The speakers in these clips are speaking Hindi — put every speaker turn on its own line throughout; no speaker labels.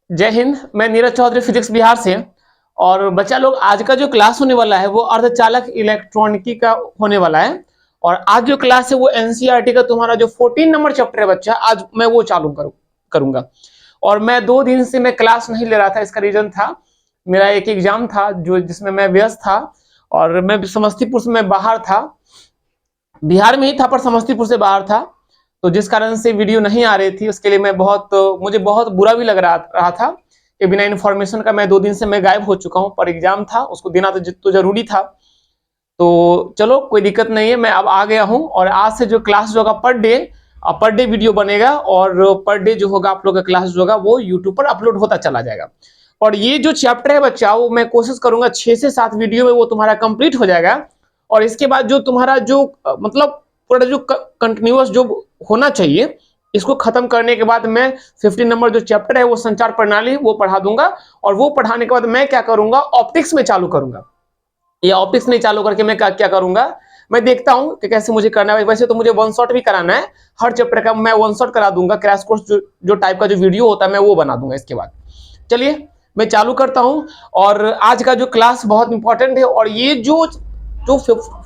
जय हिंद। मैं नीरज चौधरी फिजिक्स बिहार से। और बच्चा लोग, आज का जो क्लास होने वाला है वो अर्धचालक इलेक्ट्रॉनिकी का होने वाला है। और आज जो क्लास है वो एनसीईआरटी का तुम्हारा जो 14 नंबर चैप्टर है बच्चा, आज मैं वो चालू करूंगा। और मैं 2 दिन से मैं क्लास नहीं ले रहा था। इसका रीजन था मेरा एक एग्जाम था जो जिसमें मैं व्यस्त था। और मैं समस्तीपुर से मैं बाहर था, बिहार में ही था पर समस्तीपुर से बाहर था। तो जिस कारण से वीडियो नहीं आ रही थी उसके लिए मुझे बहुत बुरा भी लग रहा था कि बिना इन्फॉर्मेशन का मैं 2 दिन से मैं गायब हो चुका हूं। पर एग्जाम था, उसको देना तो जरूरी था। तो चलो कोई दिक्कत नहीं है, मैं अब आ गया हूं। और आज से जो क्लास जो होगा पर डे वीडियो बनेगा। और पर डे जो होगा आप लोग का क्लास जो होगा वो यूट्यूब पर अपलोड होता चला जाएगा। और ये जो चैप्टर है बच्चा, वो मैं कोशिश करूंगा 6 से 7 वीडियो में वो तुम्हारा कंप्लीट हो जाएगा। और इसके बाद जो तुम्हारा जो मतलब पूरा जो कंटिन्यूअस जो होना चाहिए, इसको खत्म करने के बाद मैं 15 नंबर जो चैप्टर है वो संचार प्रणाली वो पढ़ा दूंगा। और वो पढ़ाने के बाद मैं क्या करूंगा, ऑप्टिक्स में चालू करूंगा। ये ऑप्टिक्स नहीं चालू करके मैं क्या करूंगा, मैं देखता हूं कि कैसे मुझे करना है। वैसे तो मुझे वन शॉट भी कराना है, हर चैप्टर का मैं वन शॉट करा दूंगा। क्रैश कोर्स जो टाइप का जो वीडियो होता है मैं वो बना दूंगा इसके बाद। चलिए मैं चालू करता हूं। और आज का जो क्लास बहुत इंपॉर्टेंट है। और ये जो जो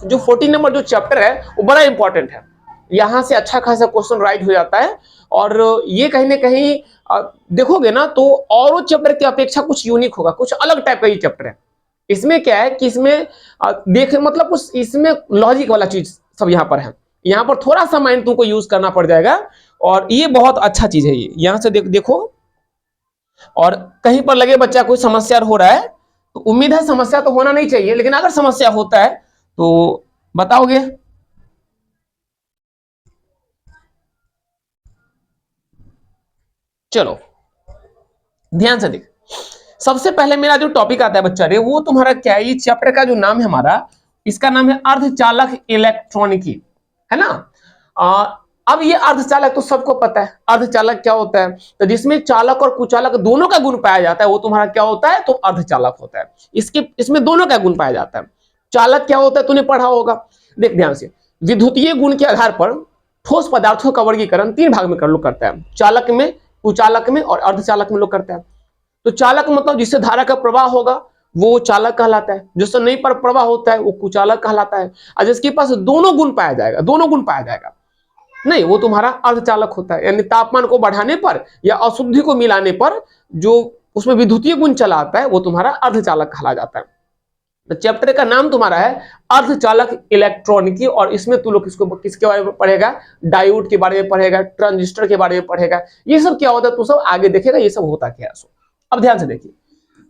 जो 14 नंबर जो चैप्टर है वो बड़ा इंपॉर्टेंट है। यहां से अच्छा खासा क्वेश्चन राइट हो जाता है। और ये कहीं ना कहीं देखोगे ना तो और चैप्टर की अपेक्षा कुछ यूनिक होगा, कुछ अलग टाइप का ये चैप्टर है। इसमें क्या है कि इसमें देख मतलब कुछ इसमें लॉजिक वाला चीज सब यहाँ पर है। यहाँ पर थोड़ा सा माइंड तुमको यूज करना पड़ जाएगा। और ये बहुत अच्छा चीज है। ये यहाँ से देखो। और कहीं पर लगे बच्चा कोई समस्या हो रहा है तो उम्मीद है समस्या तो होना नहीं चाहिए, लेकिन अगर समस्या होता है तो बताओगे। चलो ध्यान से देख। सबसे पहले मेरा जो टॉपिक आता है बच्चा रे, वो तुम्हारा क्या है, ये चैप्टर का जो नाम है हमारा, इसका नाम है अर्धचालक इलेक्ट्रॉनिकी, है ना। अब ये अर्धचालक तो सबको पता है अर्धचालक क्या होता है। तो जिसमें चालक और कुचालक दोनों का गुण पाया जाता है वो तुम्हारा क्या होता है, तो अर्धचालक होता है। इसमें दोनों का गुण पाया जाता है। चालक क्या होता है तूने पढ़ा होगा, देख ध्यान से। विद्युतीय गुण के आधार पर ठोस पदार्थों का वर्गीकरण 3 भाग में कर लोग करता है, चालक में, कुचालक में और अर्धचालक में लोग करता है। तो चालक मतलब जिससे धारा का प्रवाह होगा वो चालक कहलाता है, जिससे नहीं पर प्रवाह होता है वो कुचालक कहलाता है। और जिसके पास दोनों गुण पाया जाएगा नहीं, वो तुम्हारा अर्धचालक होता है। यानी तापमान को बढ़ाने पर या अशुद्धि को मिलाने पर जो उसमें विद्युतीय गुण चला आता है वो तुम्हारा अर्धचालक कहा जाता है। तो चैप्टर का नाम तुम्हारा है अर्धचालक इलेक्ट्रॉनिकी। और इसमें तू लोग किसके बारे में पढ़ेगा, डायोड के बारे में पढ़ेगा, ट्रांजिस्टर के बारे में पढ़ेगा। ये सब क्या होता है तू सब आगे देखेगा, ये सब होता क्या है। अब ध्यान से देखिए,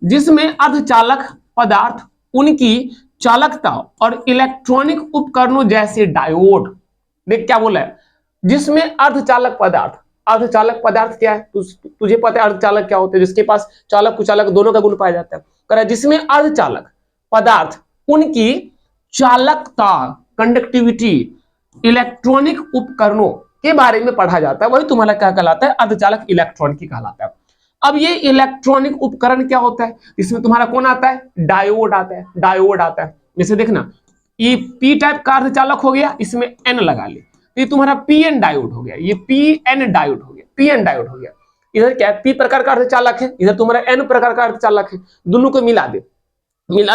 जिसमें अर्धचालक पदार्थ, उनकी चालकता और इलेक्ट्रॉनिक उपकरणों जैसे डायोड, देख क्या बोला है, जिसमें अर्धचालक पदार्थ क्या है, तुझे पता है अर्धचालक क्या होते हैं, जिसके पास चालक कुचालक दोनों का गुण पाया जाता है। कह रहा है जिसमें अर्धचालक पदार्थ, उनकी चालकता, कंडक्टिविटी, इलेक्ट्रॉनिक उपकरणों के बारे में पढ़ा जाता है, वही तुम्हारा क्या कहलाता है, अर्धचालक इलेक्ट्रॉनिकी कहलाता है। अब ये इलेक्ट्रॉनिक उपकरण क्या होता है, इसमें तुम्हारा कौन आता है, डायोड आता है। जैसे देखना, ये पी टाइप का अर्धचालक हो गया, इसमें एन लगा ले, ये तुम्हारा पी एन डायोड हो गया, ये पी एन डायोड हो गया। इधर क्या है, पी प्रकार का अर्धचालक है, इधर तुम्हारा एन प्रकार का अर्धचालक है। दोनों को मिला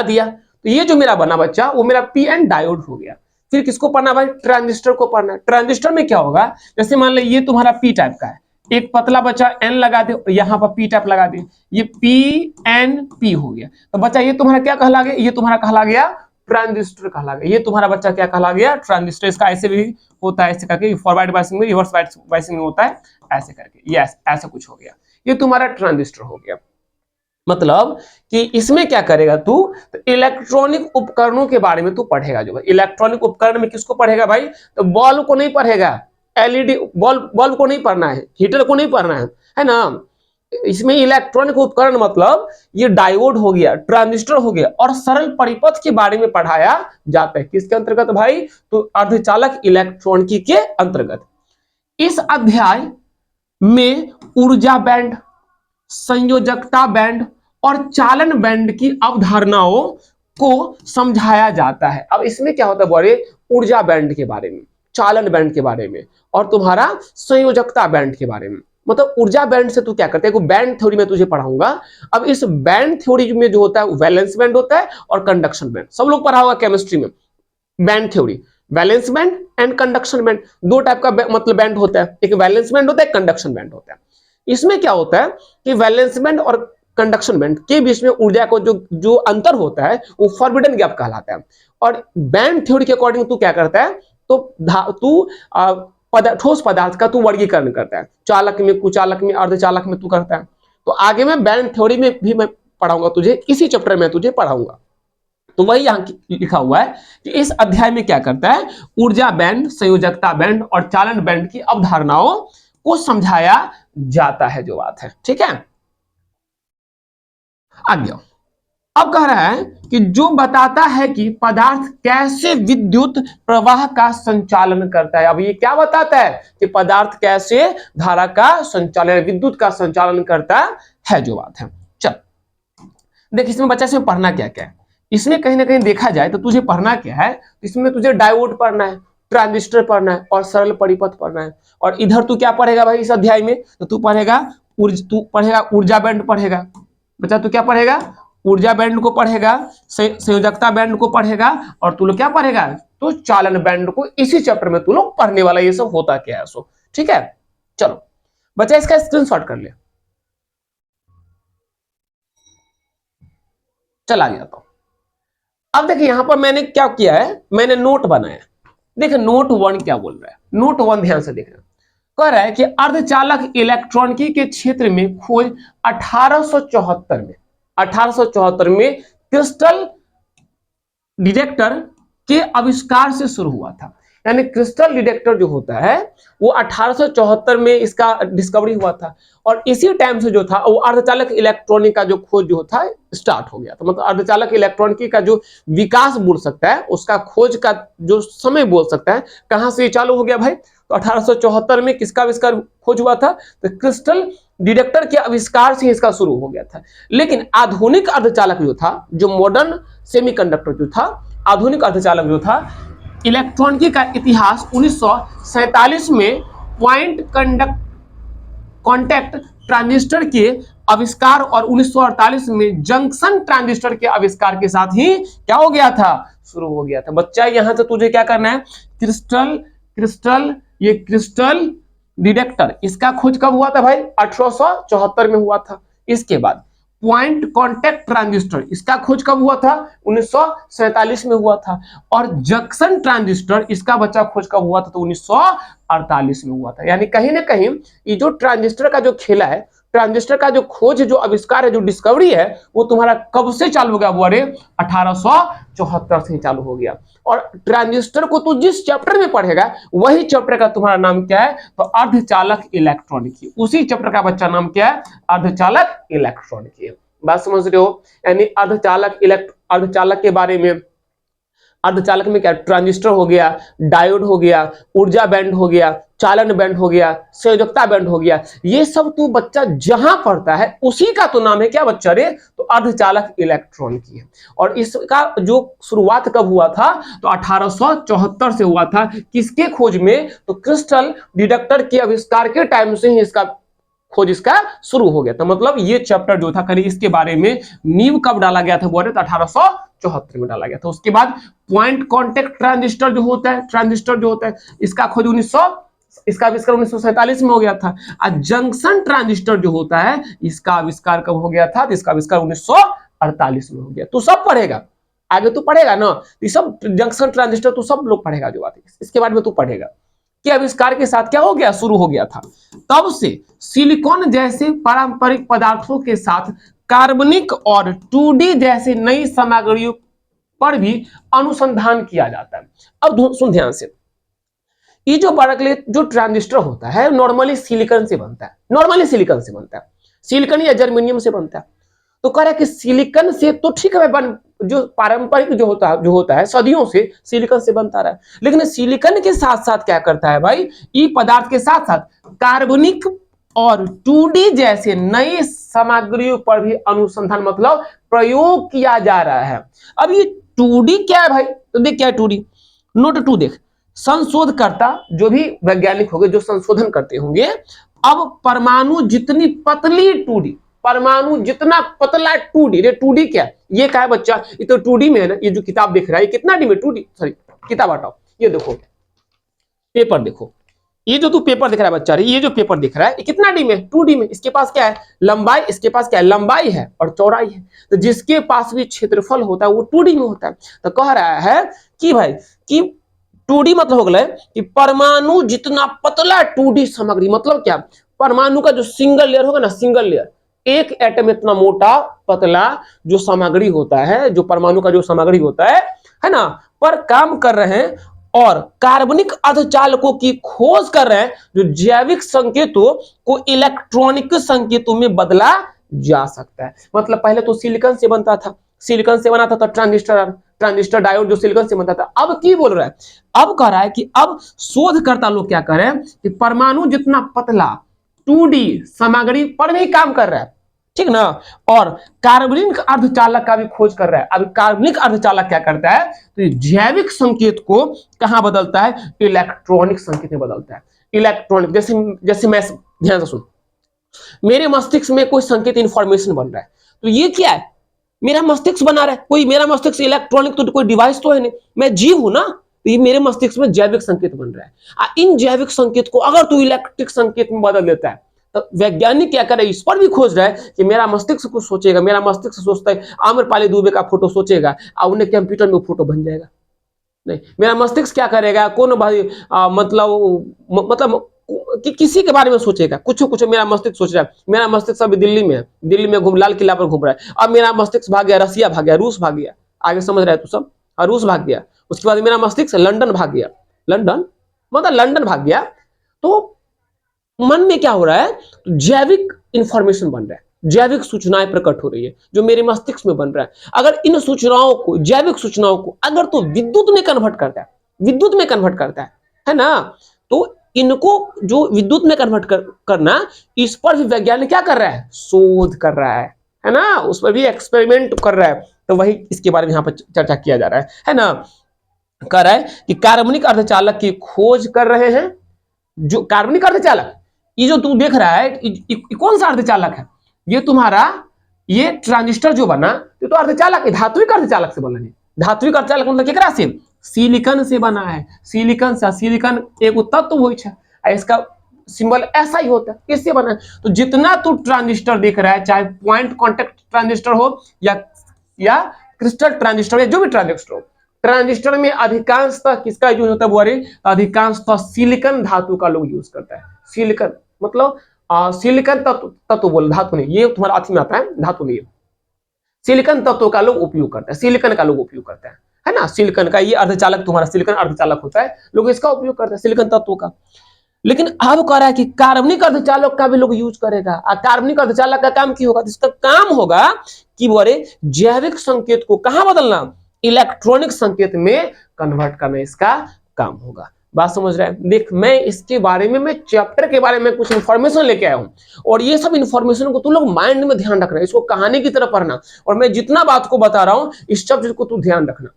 दिया तो ये जो मेरा बना बच्चा वो मेरा पी एन डायोड हो गया। फिर किसको पढ़ना भाई, ट्रांजिस्टर को पढ़ना है। ट्रांजिस्टर में क्या होगा, जैसे मान लो ये तुम्हारा पी टाइप का है, एक पतला बच्चा एन लगा दे और यहां पर पी टाइप लगा दे, ये पी एन पी हो गया। तो बच्चा ये तुम्हारा क्या कहला गया, ये तुम्हारा कहला गया ट्रांजिस्टर कहला गया। ये तुम्हारा बच्चा क्या कहला गया, ट्रांजिस्टर। इसका ऐसे भी होता है, ऐसे करके फॉरवर्ड बायसिंग में, रिवर्स बायसिंग में होता है ऐसे करके, ये ऐसा कुछ हो गया। ये तुम्हारा ट्रांजिस्टर हो गया। मतलब कि इसमें क्या करेगा तू, तो इलेक्ट्रॉनिक उपकरणों के बारे में तू पढ़ेगा। जो इलेक्ट्रॉनिक उपकरण में किसको पढ़ेगा भाई, तो बल्ब को नहीं पढ़ेगा, एलईडी बल्ब को नहीं पढ़ना है, हीटर को नहीं पढ़ना है ना। इसमें इलेक्ट्रॉनिक उपकरण मतलब ये डायोड हो गया, ट्रांजिस्टर हो गया और सरल परिपथ के बारे में पढ़ाया जाता है। किसके अंतर्गत भाई, तो अर्धचालक इलेक्ट्रॉनिकी के अंतर्गत। इस अध्याय में ऊर्जा बैंड, संयोजकता बैंड और चालन बैंड की अवधारणाओं को समझाया जाता है। अब इसमें क्या होता है बोले, ऊर्जा बैंड के बारे में, चालन बैंड के बारे में और तुम्हारा संयोजकता बैंड के बारे में। मतलब ऊर्जा बैंड से तू क्या करता है, बैंड थ्योरी में तुझे पढ़ाऊंगा। अब इस बैंड थ्योरी में जो होता है वैलेंस बैंड होता है और कंडक्शन बैंड, सब लोग पढ़ा होगा केमिस्ट्री में। Band theory, valence band and conduction band, दो टाइप का मतलब बैंड होता है, एक वैलेंस बैंड होता है, कंडक्शन बैंड होता है। इसमें क्या होता है कि वैलेंस बैंड और कंडक्शन बैंड के बीच में ऊर्जा को जो जो अंतर होता है वो फॉरबिडन गैप कहलाता है। और बैंड थ्योरी के अकॉर्डिंग तू क्या करता है, तो तू ठोस पदार्थ का तू वर्गीकरण करता है, चालक में, कुचालक में, अर्धचालक में तू करता है। तो आगे में बैंड थ्योरी में भी मैं पढ़ाऊंगा तुझे, इसी चैप्टर में तुझे पढ़ाऊंगा। तो वही यहां लिखा हुआ है कि इस अध्याय में क्या करता है, ऊर्जा बैंड, संयोजकता बैंड और चालन बैंड की अवधारणाओं को समझाया जाता है, जो बात है। ठीक है, आगे अब कह रहा है कि जो बताता है कि पदार्थ कैसे विद्युत प्रवाह का संचालन करता है। अब ये क्या बताता है कि पदार्थ कैसे धारा का संचालन, विद्युत का संचालन करता है, जो बात है। चल देख, इसमें बच्चा इसमें पढ़ना क्या क्या है, इसमें कहीं ना कहीं देखा जाए तो तुझे पढ़ना क्या है, इसमें तुझे डायोड पढ़ना है, ट्रांजिस्टर पढ़ना है और सरल परिपथ पढ़ना है। और इधर तू क्या पढ़ेगा भाई इस अध्याय में, तो तू पढ़ेगा ऊर्जा बैंड पढ़ेगा बच्चा, तू क्या पढ़ेगा, ऊर्जा बैंड को पढ़ेगा, संयोजकता बैंड को पढ़ेगा, और तू लोग क्या पढ़ेगा, तो चालन बैंड को। इसी चैप्टर में तू लोग पढ़ने वाला ये सब होता क्या है सो। ठीक है, चलो बच्चा इसका स्क्रीनशॉट कर ले। चला गया तो अब देखिए यहां पर मैंने क्या किया है, मैंने नोट बनाया। देखिए नोट 1 क्या बोल रहा है, नोट 1 ध्यान से देखना। कह रहा है कि अर्धचालक इलेक्ट्रॉनिकी के क्षेत्र में खोज 1874 में क्रिस्टल डिटेक्टर के आविष्कार से शुरू हुआ था। यानी क्रिस्टल डिटेक्टर जो होता है वो 1874 में इसका डिस्कवरी हुआ था, और इसी टाइम से जो था वो अर्धचालक इलेक्ट्रॉनिक का जो खोज जो था स्टार्ट हो गया था। मतलब अर्धचालक इलेक्ट्रॉनिकी का जो विकास बोल सकता है, उसका खोज का जो समय बोल सकता है, कहां से चालू हो गया भाई, तो 1874 में किसका आविष्कार खोज हुआ था, तो क्रिस्टल डिटेक्टर के आविष्कार से इसका शुरू हो गया था। लेकिन आधुनिक अर्धचालक जो था, जो मॉडर्न सेमीकंडक्टर जो था, आधुनिक अर्धचालक जो था, इलेक्ट्रॉनिकी का इतिहास 1947 में पॉइंट कॉन्टैक्ट ट्रांजिस्टर के आविष्कार और 1948 में जंक्शन ट्रांजिस्टर के आविष्कार के साथ ही क्या हो गया था, शुरू हो गया था। बच्चा यहां से तुझे क्या करना है, ये क्रिस्टल डिटेक्टर, इसका खोज कब हुआ था भाई, 1874 में हुआ था। इसके बाद पॉइंट कॉन्टैक्ट ट्रांजिस्टर, इसका खोज कब हुआ था, 1947 में हुआ था। और जंक्शन ट्रांजिस्टर, इसका बच्चा खोज कब हुआ था, तो 1948 में हुआ था। यानी कहीं ना कहीं ये जो ट्रांजिस्टर का जो खेला है, ट्रांजिस्टर का जो खोज, जो आविष्कार है, जो डिस्कवरी है, वो तुम्हारा कब से चालू हो गया, वो अरे 1874 से चालू हो गया। और ट्रांजिस्टर को तू जिस चैप्टर में पढ़ेगा वही चैप्टर का तुम्हारा नाम क्या है, तो अर्धचालक इलेक्ट्रॉनिकी। उसी चैप्टर का बच्चा नाम क्या है, अर्धचालक इलेक्ट्रॉनिकी। बात समझ रहे हो, यानी अर्धचालक के बारे में, अर्धचालक में क्या, ट्रांजिस्टर हो गया, डायोड हो गया, ऊर्जा बैंड हो गया, चालन बैंड हो गया, संयोजकता बैंड हो गया, ये सब तू बच्चा जहां पढ़ता है उसी का तो नाम है क्या बच्चा रे, तो अर्धचालक इलेक्ट्रॉनिकी है। और इसका जो शुरुआत कब हुआ था, तो 1874 से हुआ था। किसके खोज में, तो क्रिस्टल डिटेक्टर के आविष्कार के टाइम से ही इसका खोज इसका शुरू हो गया था। मतलब ये चैप्टर जो था करीब इसके बारे में नींव कब डाला गया था, बोले तो 1874 में डाला गया था। उसके बाद पॉइंट कॉन्टैक्ट ट्रांजिस्टर जो होता है, इसका खोज 1947 में हो गया था। और जंक्शन ट्रांजिस्टर जो होता है, इसका आविष्कार कब हो गया था, तो इसका आविष्कार 1948 में हो गया। तू सब पढ़ेगा, आगे तू पढ़ेगा ना, ये सब जंक्शन ट्रांजिस्टर तू सब लोग पढ़ेगा, जो बात है इसके बाद में तू पढ़ेगा कि आविष्कार के साथ क्या हो गया, शुरू हो गया था। तब से सिलिकॉन जैसे पारंपरिक पदार्थों के साथ कार्बनिक और 2D जैसे नई सामग्रियों पर भी अनुसंधान किया जाता है। अब सुन ध्यान से, ये जो बारकलेट जो ट्रांजिस्टर होता है नॉर्मली सिलिकॉन से बनता है, सिलिकॉन या जर्मेनियम से बनता है। तो कह रहा है कि सिलिकॉन से तो ठीक है, जो पारंपरिक जो होता है सदियों से सिलिकॉन से बनता रहा है, लेकिन सिलिकॉन के साथ साथ क्या करता है भाई, ये पदार्थ के साथ साथ कार्बनिक और 2D जैसे नई सामग्रियों पर भी अनुसंधान, मतलब प्रयोग किया जा रहा है। अब ये 2D क्या है भाई, तो देख क्या है 2D, नोट 2 देख, संशोधकर्ता जो भी वैज्ञानिक होंगे जो संशोधन करते होंगे अब परमाणु जितनी पतली 2D, परमाणु जितना पतला 2D, ये 2D क्या है, ये क्या है बच्चा, ये तो 2D में है ना, ये जो किताब दिख रहा है ये कितना डी में, 2D, सॉरी किताब हटाओ, ये देखो पेपर देखो, ये जो तू पेपर दिख रहा है बच्चा, ये जो पेपर दिख रहा है ये कितना डी में, 2D में। इसके पास क्या है, लंबाई, इसके पास क्या है, लंबाई है और चौड़ाई है। तो जिसके पास भी क्षेत्रफल होता है वो 2D में होता है। तो कह रहा है कि भाई कि 2D मतलब हो गया कि परमाणु जितना पतला 2D सामग्री, मतलब क्या, परमाणु का जो सिंगल लेयर होगा ना, सिंगल लेयर, एक एटम इतना मोटा पतला जो सामग्री होता है, जो परमाणु का जो सामग्री होता है ना, पर काम कर रहे हैं और कार्बनिक अर्धचालकों की खोज कर रहे हैं जो जैविक संकेतों को इलेक्ट्रॉनिक संकेतों में बदला जा सकता है। मतलब पहले तो सिलिकॉन से बनता था, सिलिकॉन से बना था तो ट्रांजिस्टर डायोड जो सिलिकॉन से बनता था। अब की बोल रहा है, अब कह रहा है कि अब शोधकर्ता लोग क्या कर रहे हैं कि परमाणु जितना पतला 2D सामग्री पर भी काम कर रहा है, ठीक ना, और कार्बनिक अर्धचालक का भी खोज कर रहा है। अब कार्बनिक अर्धचालक क्या करता है, तो जैविक संकेत को कहां बदलता है, इलेक्ट्रॉनिक संकेत में बदलता है। इलेक्ट्रॉनिक, जैसे मैं, ध्यान से सुन, मेरे मस्तिष्क में कोई संकेत इंफॉर्मेशन बन रहा है, तो ये क्या है, मेरा मस्तिष्क बना रहा है कोई, मेरा मस्तिष्क इलेक्ट्रॉनिक तो कोई डिवाइस तो है नहीं, मैं जीव हूं ना, तो ये मेरे मस्तिष्क में जैविक संकेत बन रहा है। इन जैविक संकेत को अगर तू इलेक्ट्रिक संकेत में बदल देता है, तो वैज्ञानिक क्या करे, इस पर भी खोज रहा है कि मेरा मस्तिष्क कुछ सोचेगा, मेरा मस्तिष्क सोचता है आम्रपाली दुबे का फोटो सोचेगा और उन्हें कंप्यूटर में फोटो बन जाएगा। नहीं, मेरा मस्तिष्क क्या करेगा, कौन भाई मतलब कि किसी के बारे में सोचेगा, कुछ मेरा मस्तिष्क सोच रहा है। मेरा मस्तिष्क अभी दिल्ली में है, दिल्ली में घूम, लाल किला पर घूम रहा है। अब मेरा मस्तिष्क भाग गया, रसिया भाग गया, रूस भाग गया, आगे समझ रहे हैं तू सब, रूस भाग गया। उसके बाद मेरा मस्तिष्क लंदन भाग गया, लंदन भाग गया। तो मन में क्या हो रहा है, तो जैविक इंफॉर्मेशन बन रहा है, जैविक सूचनाएं प्रकट हो रही है जो मेरे मस्तिष्क में बन रहा है। अगर इन सूचनाओं को, जैविक सूचनाओं को अगर तो विद्युत में कन्वर्ट करता है, विद्युत में कन्वर्ट करता है ना, तो इनको जो विद्युत में कन्वर्ट करना, इस पर भी वैज्ञानिक क्या कर रहा है, शोध कर रहा है ना, उस पर भी एक्सपेरिमेंट कर रहा है। तो वही इसके बारे में यहाँ पर चर्चा किया जा रहा है ना। कह रहा है कि कार्बनिक अर्धचालक की खोज कर रहे हैं, जो कार्बनिक अर्धचालक, ये जो तू देख रहा है ये कौन सा अर्धचालक है, ये तुम्हारा ये ट्रांजिस्टर जो बना, ये तो अर्धचालक है, धात्विक अर्धचालक से बना है। धात्विक अर्धचालक मतलब केकरा से, सिलिकॉन से बना है, सिलिकॉन से। सिलिकॉन एक तत्व होइ छै, इसका सिंबल ऐसा ही होता है, इससे बना है। तो जितना तू ट्रांजिस्टर देख रहा है, चाहे पॉइंट कांटेक्ट ट्रांजिस्टर हो या क्रिस्टल ट्रांजिस्टर, या जो भी ट्रांजिस्टर हो, ट्रांजिस्टर में अधिकांशतः किसका यूज होता है बुआरी, अधिकांशतः सिलिकॉन धातु का लोग यूज करता है। सिलिकॉन मतलब सिलिकॉन तत्व बोल, धातु नहीं, ये तुम्हारा अथी में आता है, धातु नहीं, सिलिकॉन तत्व का लोग उपयोग करता है, सिलिकॉन का लोग उपयोग करता है ना। सिलिकॉन का ये अर्धचालक, तुम्हारा सिलिकॉन अर्धचालक होता है, लोग इसका उपयोग करते हैं, सिलिकॉन तत्व का। लेकिन अब कह रहा है कि कार्बनिक अर्धचालक का भी लोग यूज करेगा। कार्बनिक अर्धचालक का काम क्या होगा, इसका काम होगा कि बोले जैविक संकेत को कहां बदलना, इलेक्ट्रॉनिक संकेत में कन्वर्ट करना, इसका काम होगा। बात समझ रहे हैं। देख, मैं इसके बारे में, मैं चैप्टर के बारे में कुछ इंफॉर्मेशन लेके आया हूं, और ये सब इंफॉर्मेशन को तुम लोग माइंड में ध्यान रखना, इसको कहानी की तरह पढ़ना, और मैं जितना बात को बता रहा हूं इस सब चीज को तू ध्यान रखना।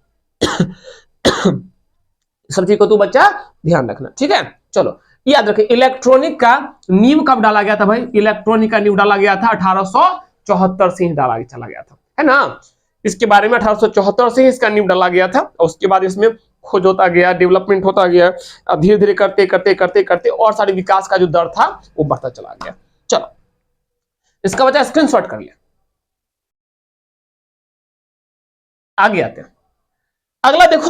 सब चीज को तू बच्चा ध्यान रखना, ठीक है। चलो याद रखें, इलेक्ट्रॉनिक का नींव कब डाला गया था भाई, इलेक्ट्रॉनिक का नींव डाला गया था 1874 से ही डाला चला गया था, है ना। इसके बारे में 1874 से ही इसका नींव डाला गया था, और उसके बाद इसमें खोज होता गया, डेवलपमेंट होता गया, धीरे धीरे करते करते करते करते और सारे विकास का जो दर था वो बढ़ता चला गया। चलो इसका बच्चा स्क्रीनशॉट कर लिया, आगे आते हैं। अगला देखो,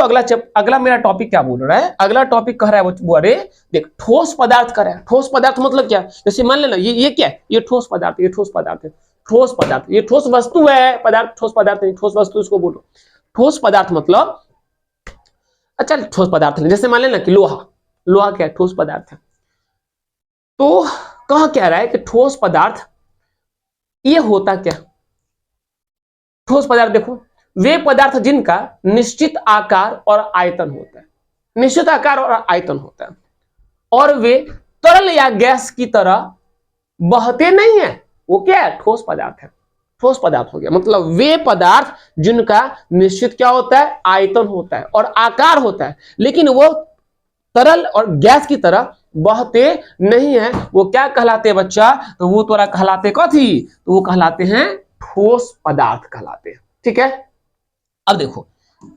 अगला मेरा टॉपिक क्या बोल रहा है, अगला टॉपिक कह रहा है वो, अरे देख, ठोस पदार्थ कर रहा है। ठोस पदार्थ मतलब क्या, जैसे मान लेना ये क्या है, ये ठोस पदार्थ, ये ठोस पदार्थ है, ठोस पदार्थ, ये ठोस वस्तु है, पदार्थ ठोस पदार्थ नहीं, ठोस वस्तु इसको बोलो। ठोस पदार्थ मतलब, अच्छा ठोस पदार्थ नहीं, जैसे मान लेना कि लोहा क्या है, ठोस पदार्थ है। तो कह क्या रहा है कि ठोस पदार्थ ये होता क्या, ठोस पदार्थ देखो, वे पदार्थ जिनका निश्चित आकार और आयतन होता है, निश्चित आकार और आयतन होता है, और वे तरल या गैस की तरह बहते नहीं है, वो क्या है, ठोस पदार्थ है। ठोस पदार्थ हो गया मतलब वे पदार्थ जिनका निश्चित क्या होता है, आयतन होता है और आकार होता है, लेकिन वो तरल और गैस की तरह बहते नहीं है, वो क्या कहलाते हैं बच्चा? तो वो तोरा कहलाते कथी? तो वो कहलाते हैं ठोस पदार्थ कहलाते हैं। ठीक है, अब देखो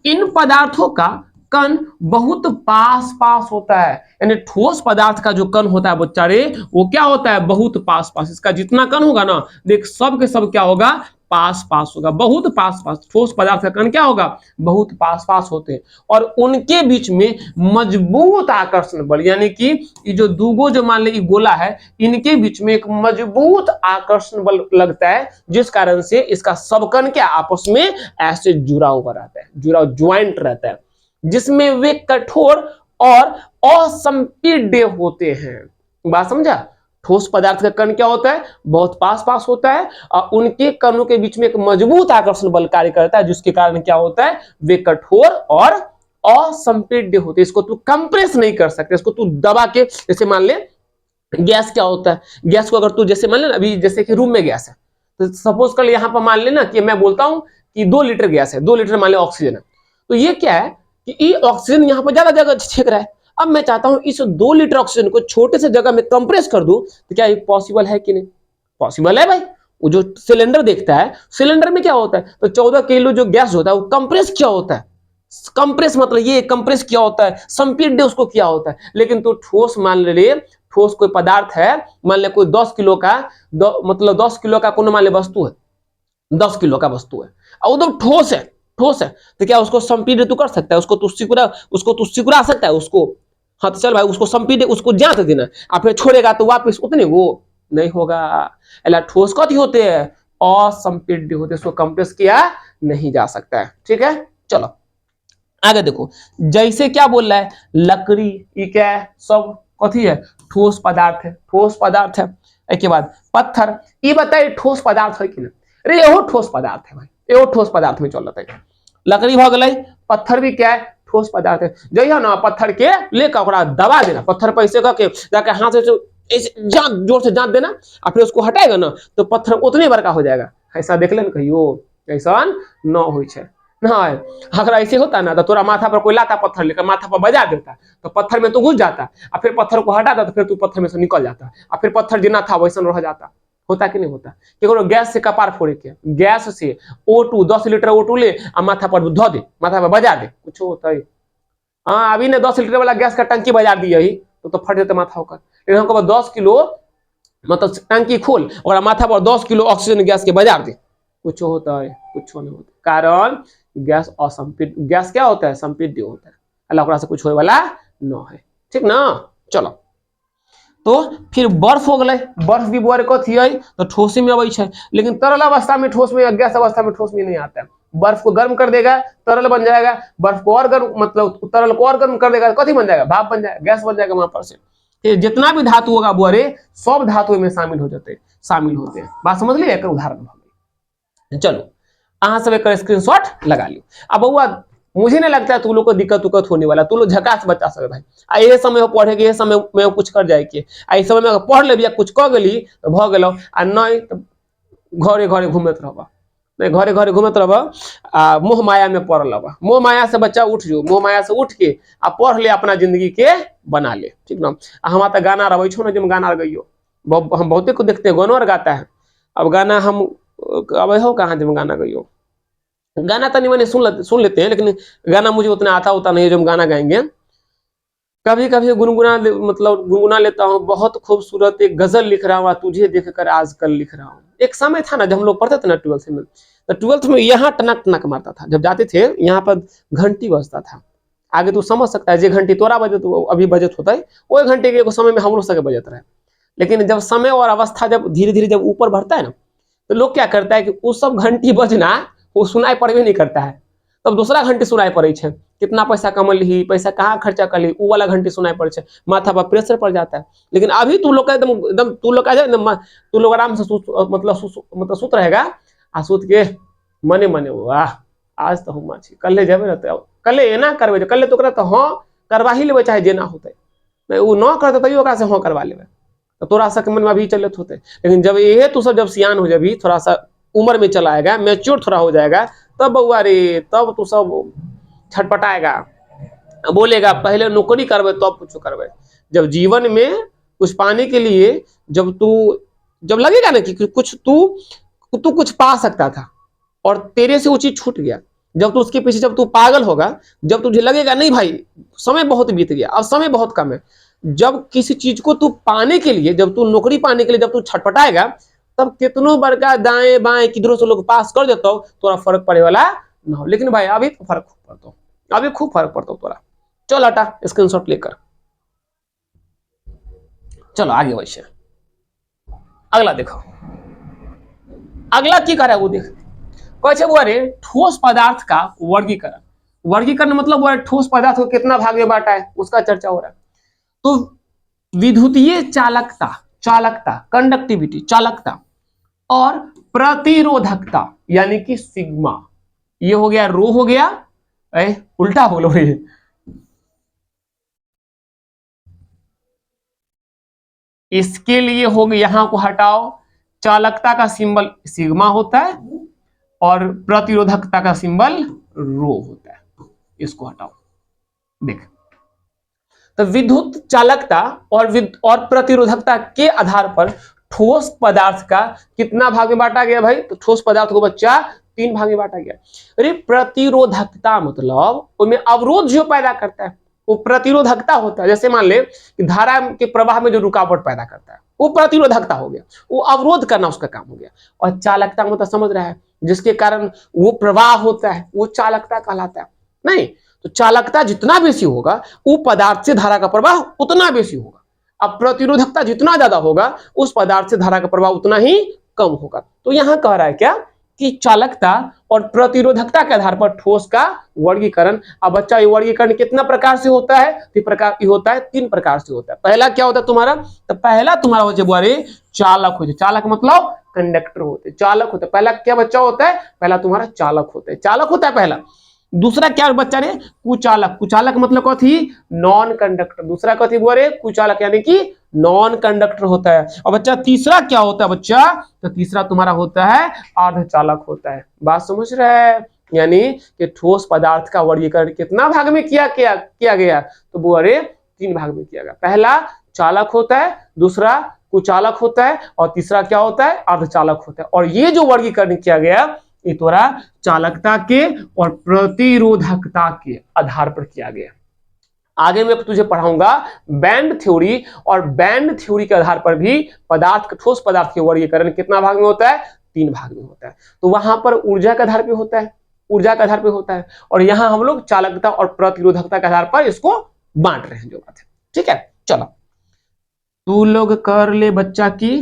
इन पदार्थों का कण बहुत पास पास होता है, यानी ठोस पदार्थ का जो कण होता है बच्चा रे, वो क्या होता है? बहुत पास पास। इसका जितना कण होगा ना, देख सब के सब क्या होगा? पास पास होगा, बहुत पास पास। ठोस पदार्थ का कण क्या होगा? बहुत पास पास होते हैं, और उनके बीच में मजबूत आकर्षण बल, यानी कि ये जो दूगो जो मान ली गोला है, इनके बीच में एक मजबूत आकर्षण बल लगता है, जिस कारण से इसका सब कण क्या आपस में ऐसे जुड़ा हुआ रहता है, जुड़ा ज्वाइंट रहता है, जिसमें वे कठोर और असंपीड्य होते हैं। बात समझा? ठोस पदार्थ का कण क्या होता है? बहुत पास पास होता है, और उनके कणों के बीच में एक मजबूत आकर्षण बल कार्य करता है, जिसके कारण क्या होता है? वे कठोर और असंपीड्य होते हैं। इसको तू कंप्रेस नहीं कर सकते, इसको तू दबा के, जैसे मान ले गैस क्या होता है? गैस को अगर तू जैसे मान ले ना, अभी जैसे कि रूम में गैस है, तो सपोज कर यहां पर मान लेना कि मैं बोलता हूं कि 2 लीटर गैस है, 2 लीटर मान ले ऑक्सीजन है, तो ये क्या है कि ये ऑक्सीजन यहां पर ज्यादा जगह छेक रहा है। अब मैं चाहता हूं इस 2 लीटर ऑक्सीजन को छोटे से जगह में कंप्रेस कर दूं, तो क्या ये पॉसिबल है कि नहीं? पॉसिबल है भाई। वो जो सिलेंडर देखता है, सिलेंडर में क्या होता है? तो 14 किलो जो गैस होता है वो कंप्रेस क्या होता है? कंप्रेस मतलब ये कंप्रेस किया होता है, संपीड्य उसको किया होता है। लेकिन तो ठोस मान ले, ठोस कोई पदार्थ है, मान ले कोई 10 किलो का मतलब 10 किलो का कोनो मान ले वस्तु है, 10 किलो का वस्तु है, और वो तो ठोस है, ठोस है, तो क्या उसको संपीड्य तू कर सकता है? उसको तू सिकुड़ा सकता है उसको? हाँ तो चल भाई उसको संपीड्य, उसको जांच देना, आप फिर छोड़ेगा तो वापस उतने वो नहीं होगा। अला ठोस कथी होते हैं? असंपीड्य होते हैं, उसको कंप्रेस किया नहीं जा सकता है। ठीक है, चलो आगे देखो, जैसे क्या बोल रहा है? लकड़ी, ये क्या है? सब कथी है? ठोस पदार्थ है, ठोस पदार्थ है। इसके बाद पत्थर, ये बताइए ठोस पदार्थ है कि नहीं? अरे यहो ठोस पदार्थ है भाई, यहो ठोस पदार्थ में चल रहा है। लकड़ी भ गई, पत्थर भी क्या है? ठोस पदार्थ है। जइयो ना पत्थर के लेकर ओकरा दबा देना, पत्थर पर ऐसे करके जाके हाथ से ऐसे जांच, जोर से जांच देना, और फिर उसको हटाएगा ना तो पत्थर उतने बड़का हो जाएगा। ऐसा देख लेन कहियो, ऐसा न हो छे ना। अगर ऐसे होता ना तो तोरा माथा पर कोई लाता पत्थर लेकर माथा पर बजा देता, तो पत्थर में तो घुस जाता, और फिर पत्थर को हटाता, तो फिर तू पत्थर में से निकल जाता, और फिर पत्थर जितना था वैसा रह जाता। होता कि नहीं होता? कि गैस से कपार फोड़े के, गैस से O2 10 लीटर O2 ले और माथा पर धो दे, माथा पर बजा दे, कुछ होता है? हाँ अभी ने 10 लीटर वाला गैस का टंकी बजा दी यही तो फट जाता माथा होकर। लेकिन हमको 10 किलो मतलब टंकी खोल और माथा पर 10 किलो ऑक्सीजन गैस के बजा दे, कुछ होता है? कुछ नहीं होता। कारण गैस असंपीड्य, गैस क्या होता है? संपीड्य होता है, अल्लाह से कुछ होने वाला न है। ठीक ना, चलो तो फिर बर्फ हो गए, बर्फ भी बोरे कथी है? तो ठोसी में अबै छै, लेकिन तरल अवस्था में ठोस में, गैस अवस्था में ठोस में नहीं आता है। बर्फ को गर्म कर देगा तरल बन जाएगा, बर्फ को और गर्म मतलब तरल को और गर्म कर देगा कथी बन जाएगा? भाप बन जाएगा, गैस बन जाएगा वहां पर से। जितना भी धातु होगा बोरे सब धातु में शामिल हो जाते, शामिल होते हैं। बात समझ लिया? एक उदाहरण। चलो अहाँ सब एक स्क्रीनशॉट लगा लियो। अब बउआ मुझे नहीं लगता है तू लोग को दिक्कत होने वाला, तू लोग झकास बच्चा सब भाई। आ ये समय पढ़े के, ये समय में कुछ कर जाए के, आ इस समय में पढ़ ले कुछ कह गली तो भ गेलो, आ नहीं तो घरे घरे घूमत रहबा, नहीं घरे घरे घूमत रहबा आ मोह माया में पड़ लबा। मोह माया से बच्चा उठ जो, मोह माया से उठ के आ पढ़ ले, अपना जिंदगी के बना ले। ठीक ना? हमारा तो गाना रहो छो ना, जब गाना गइयो हम बहुते को देखते हैं गाना और गाता है। अब गाना हम अब हो कहाँ जब गाना गइयो, गाना तो नहीं मैंने सुन लेते हैं, लेकिन गाना मुझे उतना आता होता नहीं है जो हम गाना गाएंगे। कभी कभी गुनगुना लेता हूँ। बहुत खूबसूरत एक गजल लिख रहा हूँ, तुझे देखकर आजकल लिख रहा हूँ। एक समय था ना जब हम लोग पढ़ते थे ना 12th में, तो 12th में यहाँ टनक टनक मारता था, जब जाते थे यहाँ पर घंटी बजता था। आगे तू समझ सकता है, जे घंटी तोरा बजत अभी बजत होता है, वो घंटे के समय में हम लोग सके बजत रहे। लेकिन जब समय और अवस्था जब धीरे धीरे जब ऊपर बढ़ता है ना, तो लोग क्या करता है कि वो सब घंटी बजना वो सुनाई पड़े नहीं करता है, तब दूसरा घंटी सुनाई पड़े छे। कितना पैसा कमलही, पैसा कहाँ खर्चा कर ली, वो वाला घंटी सुनाई पड़े छे, माथा पर प्रेशर पड़ जाता है। लेकिन अभी तू लोग एकदम एकदम तू लोग आ जाए, तू लोग आराम से मतलब सुत रहेगा, आ सुत के मने मने वाह आज तो हम माछी कल जब रहते, कल एना करबे, कल तो तो हाँ करवा ही लेवे चाहे जेना होते, नहीं वो न करते तैयो ओकरा से हाँ करवा लेवे, तो तोरा सा मन में अभी चलत होते। लेकिन जब ये तू सब जब सियान हो जाबी, थोड़ा सा उम्र में चला आएगा, मैच्योर थोड़ा हो जाएगा, तब बउआ रे तब तू सब छटपटाएगा, बोलेगा पहले नौकरी करबे तब कुछ करबे। जब जीवन में कुछ पाने के लिए जब लगेगा ना कि कुछ तू कुछ पा सकता था और तेरे से वो चीज छूट गया, जब तू उसके पीछे जब तू पागल होगा, जब तुझे लगेगा नहीं भाई समय बहुत बीत गया, अब समय बहुत कम है, जब किसी चीज को तू पाने के लिए, जब तू नौकरी पाने के लिए जब तू छटपटाएगा, तब कितनों बड़का दाएं बाएं किधरों से लोग पास कर देता हो, थोड़ा फर्क पड़े वाला ना हो। लेकिन भाई अभी तो फर्क खूब पड़ता हो, अभी खूब फर्क पड़ता हो तोरा। चल हटा स्क्रीनशॉट लेकर, चलो आगे वैसे अगला देखो, अगला की करे वो देख, कैसे वो अरे ठोस पदार्थ का वर्गीकरण। वर्गीकरण मतलब वो ठोस पदार्थ को कितना भाग में बांटा है उसका चर्चा हो रहा है। तो विद्युतीय चालकता, चालकता कंडक्टिविटी चालकता और प्रतिरोधकता यानी कि सिग्मा, ये हो गया रो हो गया, उल्टा बोलो ये, इसके लिए हो गया, यहां को हटाओ, चालकता का सिंबल सिग्मा होता है और प्रतिरोधकता का सिंबल रो होता है, इसको हटाओ। देख तो विद्युत चालकता और प्रतिरोधकता के आधार पर ठोस पदार्थ का कितना भाग में बांटा गया भाई, तो ठोस पदार्थ को बच्चा 3 भाग में बांटा गया। अरे प्रतिरोधकता मतलब उसमें अवरोध जो पैदा करता है वो प्रतिरोधकता होता है। जैसे मान ले कि धारा के प्रवाह में जो रुकावट पैदा करता है वो प्रतिरोधकता हो गया, वो अवरोध करना उसका काम हो गया। और चालकता मतलब समझ रहा है, जिसके कारण वो प्रवाह होता है वो चालकता कहलाता है। नहीं तो चालकता जितना बेसी होगा वो पदार्थ से धारा का प्रवाह उतना बेसी होगा, अब प्रतिरोधकता जितना ज्यादा होगा उस पदार्थ से धारा का प्रवाह उतना ही कम होगा। तो यहां कह रहा है क्या कि चालकता और प्रतिरोधकता के आधार पर ठोस का वर्गीकरण। अब बच्चा ये वर्गीकरण कितना प्रकार से होता है, होता है 3 प्रकार से होता है। पहला क्या होता है तुम्हारा, तो पहला तुम्हारा हो जाए चालक हो जाए, चालक मतलब कंडक्टर होते, चालक होता है। पहला क्या बच्चा होता है, पहला तुम्हारा चालक होता है, चालक होता है पहला। दूसरा क्या बच्चा रे, कुचालक, कुचालक मतलब कथी, नॉन कंडक्टर। दूसरा कथी बोले कुचालक यानी कि नॉन कंडक्टर होता है। और बच्चा तीसरा क्या होता है बच्चा, तो तीसरा तुम्हारा होता है अर्धचालक होता है। बात समझ रहे हैं, यानी कि ठोस पदार्थ का वर्गीकरण कितना भाग में किया गया, तो वो अरे 3 भाग में किया गया। पहला चालक होता है, दूसरा कुचालक होता है और तीसरा क्या होता है, अर्धचालक होता है। और ये जो वर्गीकरण किया गया ये तोरा चालकता के और प्रतिरोधकता के आधार पर किया गया। आगे मैं तुझे पढ़ाऊंगा बैंड थ्योरी, और बैंड थ्योरी के आधार पर भी पदार्थ, ठोस पदार्थ के वर्गीकरण कितना भाग में होता है, 3 भाग में होता है। तो वहां पर ऊर्जा के आधार पर होता है, ऊर्जा के आधार पर होता है, और यहां हम लोग चालकता और प्रतिरोधकता के आधार पर इसको बांट रहे हैं, जो बात है। ठीक है, चलो तू लोग कर ले बच्चा की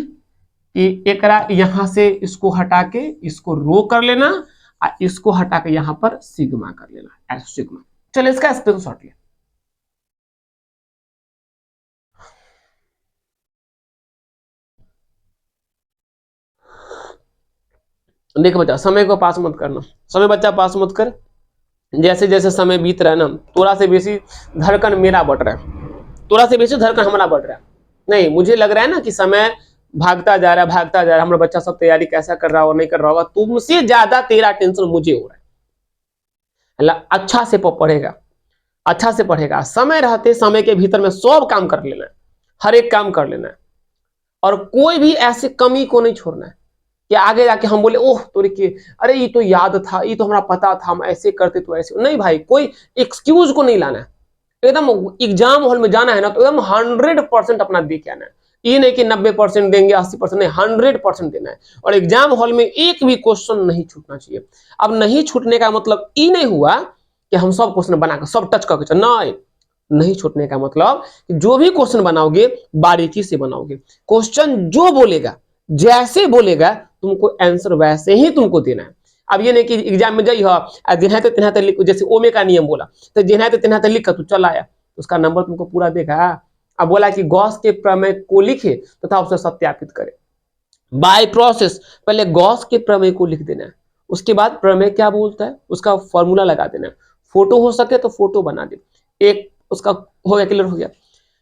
कि एकरा यहां से इसको हटा के इसको रो कर लेना और इसको हटा के यहां पर सिग्मा कर लेना, ऐसा सिग्मा। चलो इसका स्क्रीनशॉट ले। देखो बच्चा समय को पास मत करना, समय बच्चा पास मत कर। जैसे जैसे समय बीत रहा है ना, थोड़ा से बेसी धड़कन मेरा बढ़ रहा है, थोड़ा से बेसी धड़कन हमारा बढ़ रहा है। नहीं मुझे लग रहा है ना कि समय भागता जा रहा है, भागता जा रहा है, हमारा बच्चा सब तैयारी कैसा कर रहा हो नहीं कर रहा होगा, तुमसे ज्यादा तेरा टेंशन मुझे हो रहा है। अच्छा से पढ़ेगा, अच्छा से पढ़ेगा, समय रहते समय के भीतर में सब काम कर लेना है, हर एक काम कर लेना है, और कोई भी ऐसे कमी को नहीं छोड़ना है कि आगे जाके हम बोले ओह तो अरे ये तो याद था, ये तो हमारा पता था, हम ऐसे करते तो ऐसे नहीं। भाई कोई एक्सक्यूज को नहीं लाना है, एकदम एग्जाम हॉल में जाना है ना तो एकदम 100% अपना दे के आना है। ये नहीं कि 90% देंगे 80% नहीं, 100% देना है। और एग्जाम हॉल में एक भी क्वेश्चन नहीं छूटना चाहिए। अब नहीं छूटने का मतलब ये नहीं हुआ कि हम सब क्वेश्चन बनाकर सब टच करके नहीं, नहीं छूटने का मतलब जो भी क्वेश्चन बनाओगे बारीकी से बनाओगे, क्वेश्चन जो बोलेगा जैसे बोलेगा तुमको आंसर वैसे ही तुमको देना है। अब ये नहीं कि एग्जाम में जाइए जिन्हें तो लिख, जैसे ओमे का नियम बोला तो जिन्हें तो लिख कर तू चल आया तो उसका नंबर तुमको पूरा देगा। अब बोला कि गॉस के प्रमेय को लिखे तथा उसे सत्यापित करे बाय प्रोसेस, पहले गॉस के प्रमेय को लिख देना है, उसके बाद प्रमेय क्या बोलता है उसका फॉर्मूला लगा देना है, फोटो हो सके तो फोटो बना दे, एक उसका हो गया, क्लियर हो गया।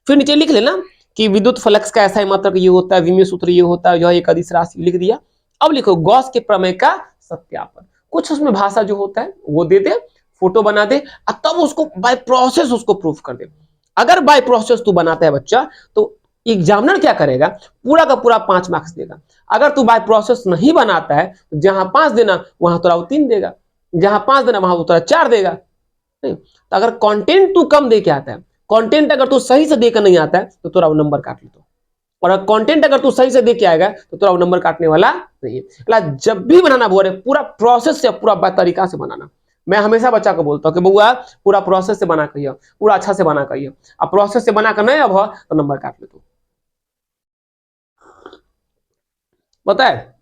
फिर नीचे लिख लेना कि विद्युत फ्लक्स का ऐसा ही मतलब ये होता है, विमीय सूत्र ये होता है, यह एक अदिश राशि लिख दिया। अब लिखो गॉस के प्रमेय का सत्यापन, कुछ उसमें भाषा जो होता है वो दे दे, फोटो बना दे, तब उसको बाय प्रोसेस उसको प्रूफ कर दे। अगर बाय प्रोसेस तू बनाता है बच्चा तो एग्जामिनर क्या करेगा, पूरा का पूरा 5 मार्क्स देगा। अगर तू बाय प्रोसेस नहीं बनाता है तो जहां 5 देना वहां तोरा 3 देगा, जहां 5 देना वहां तोरा 4 देगा। नहीं तो अगर कंटेंट तू कम दे के आता है, कंटेंट अगर तू सही से देकर नहीं आता है तो तोरा वो नंबर काट लेता, और कंटेंट अगर तू सही से दे के आएगा तो तोरा वो नंबर काटने वाला नहीं है। जब भी बनाना बोले पूरा प्रोसेस से, पूरा तरीका से बनाना। मैं हमेशा बच्चा को बोलता हूँ कि बउआ पूरा प्रोसेस से बना कहिए, पूरा अच्छा से बना कहिए। अब प्रोसेस से बना कर नहीं अब तो नंबर काट ले तू। पता है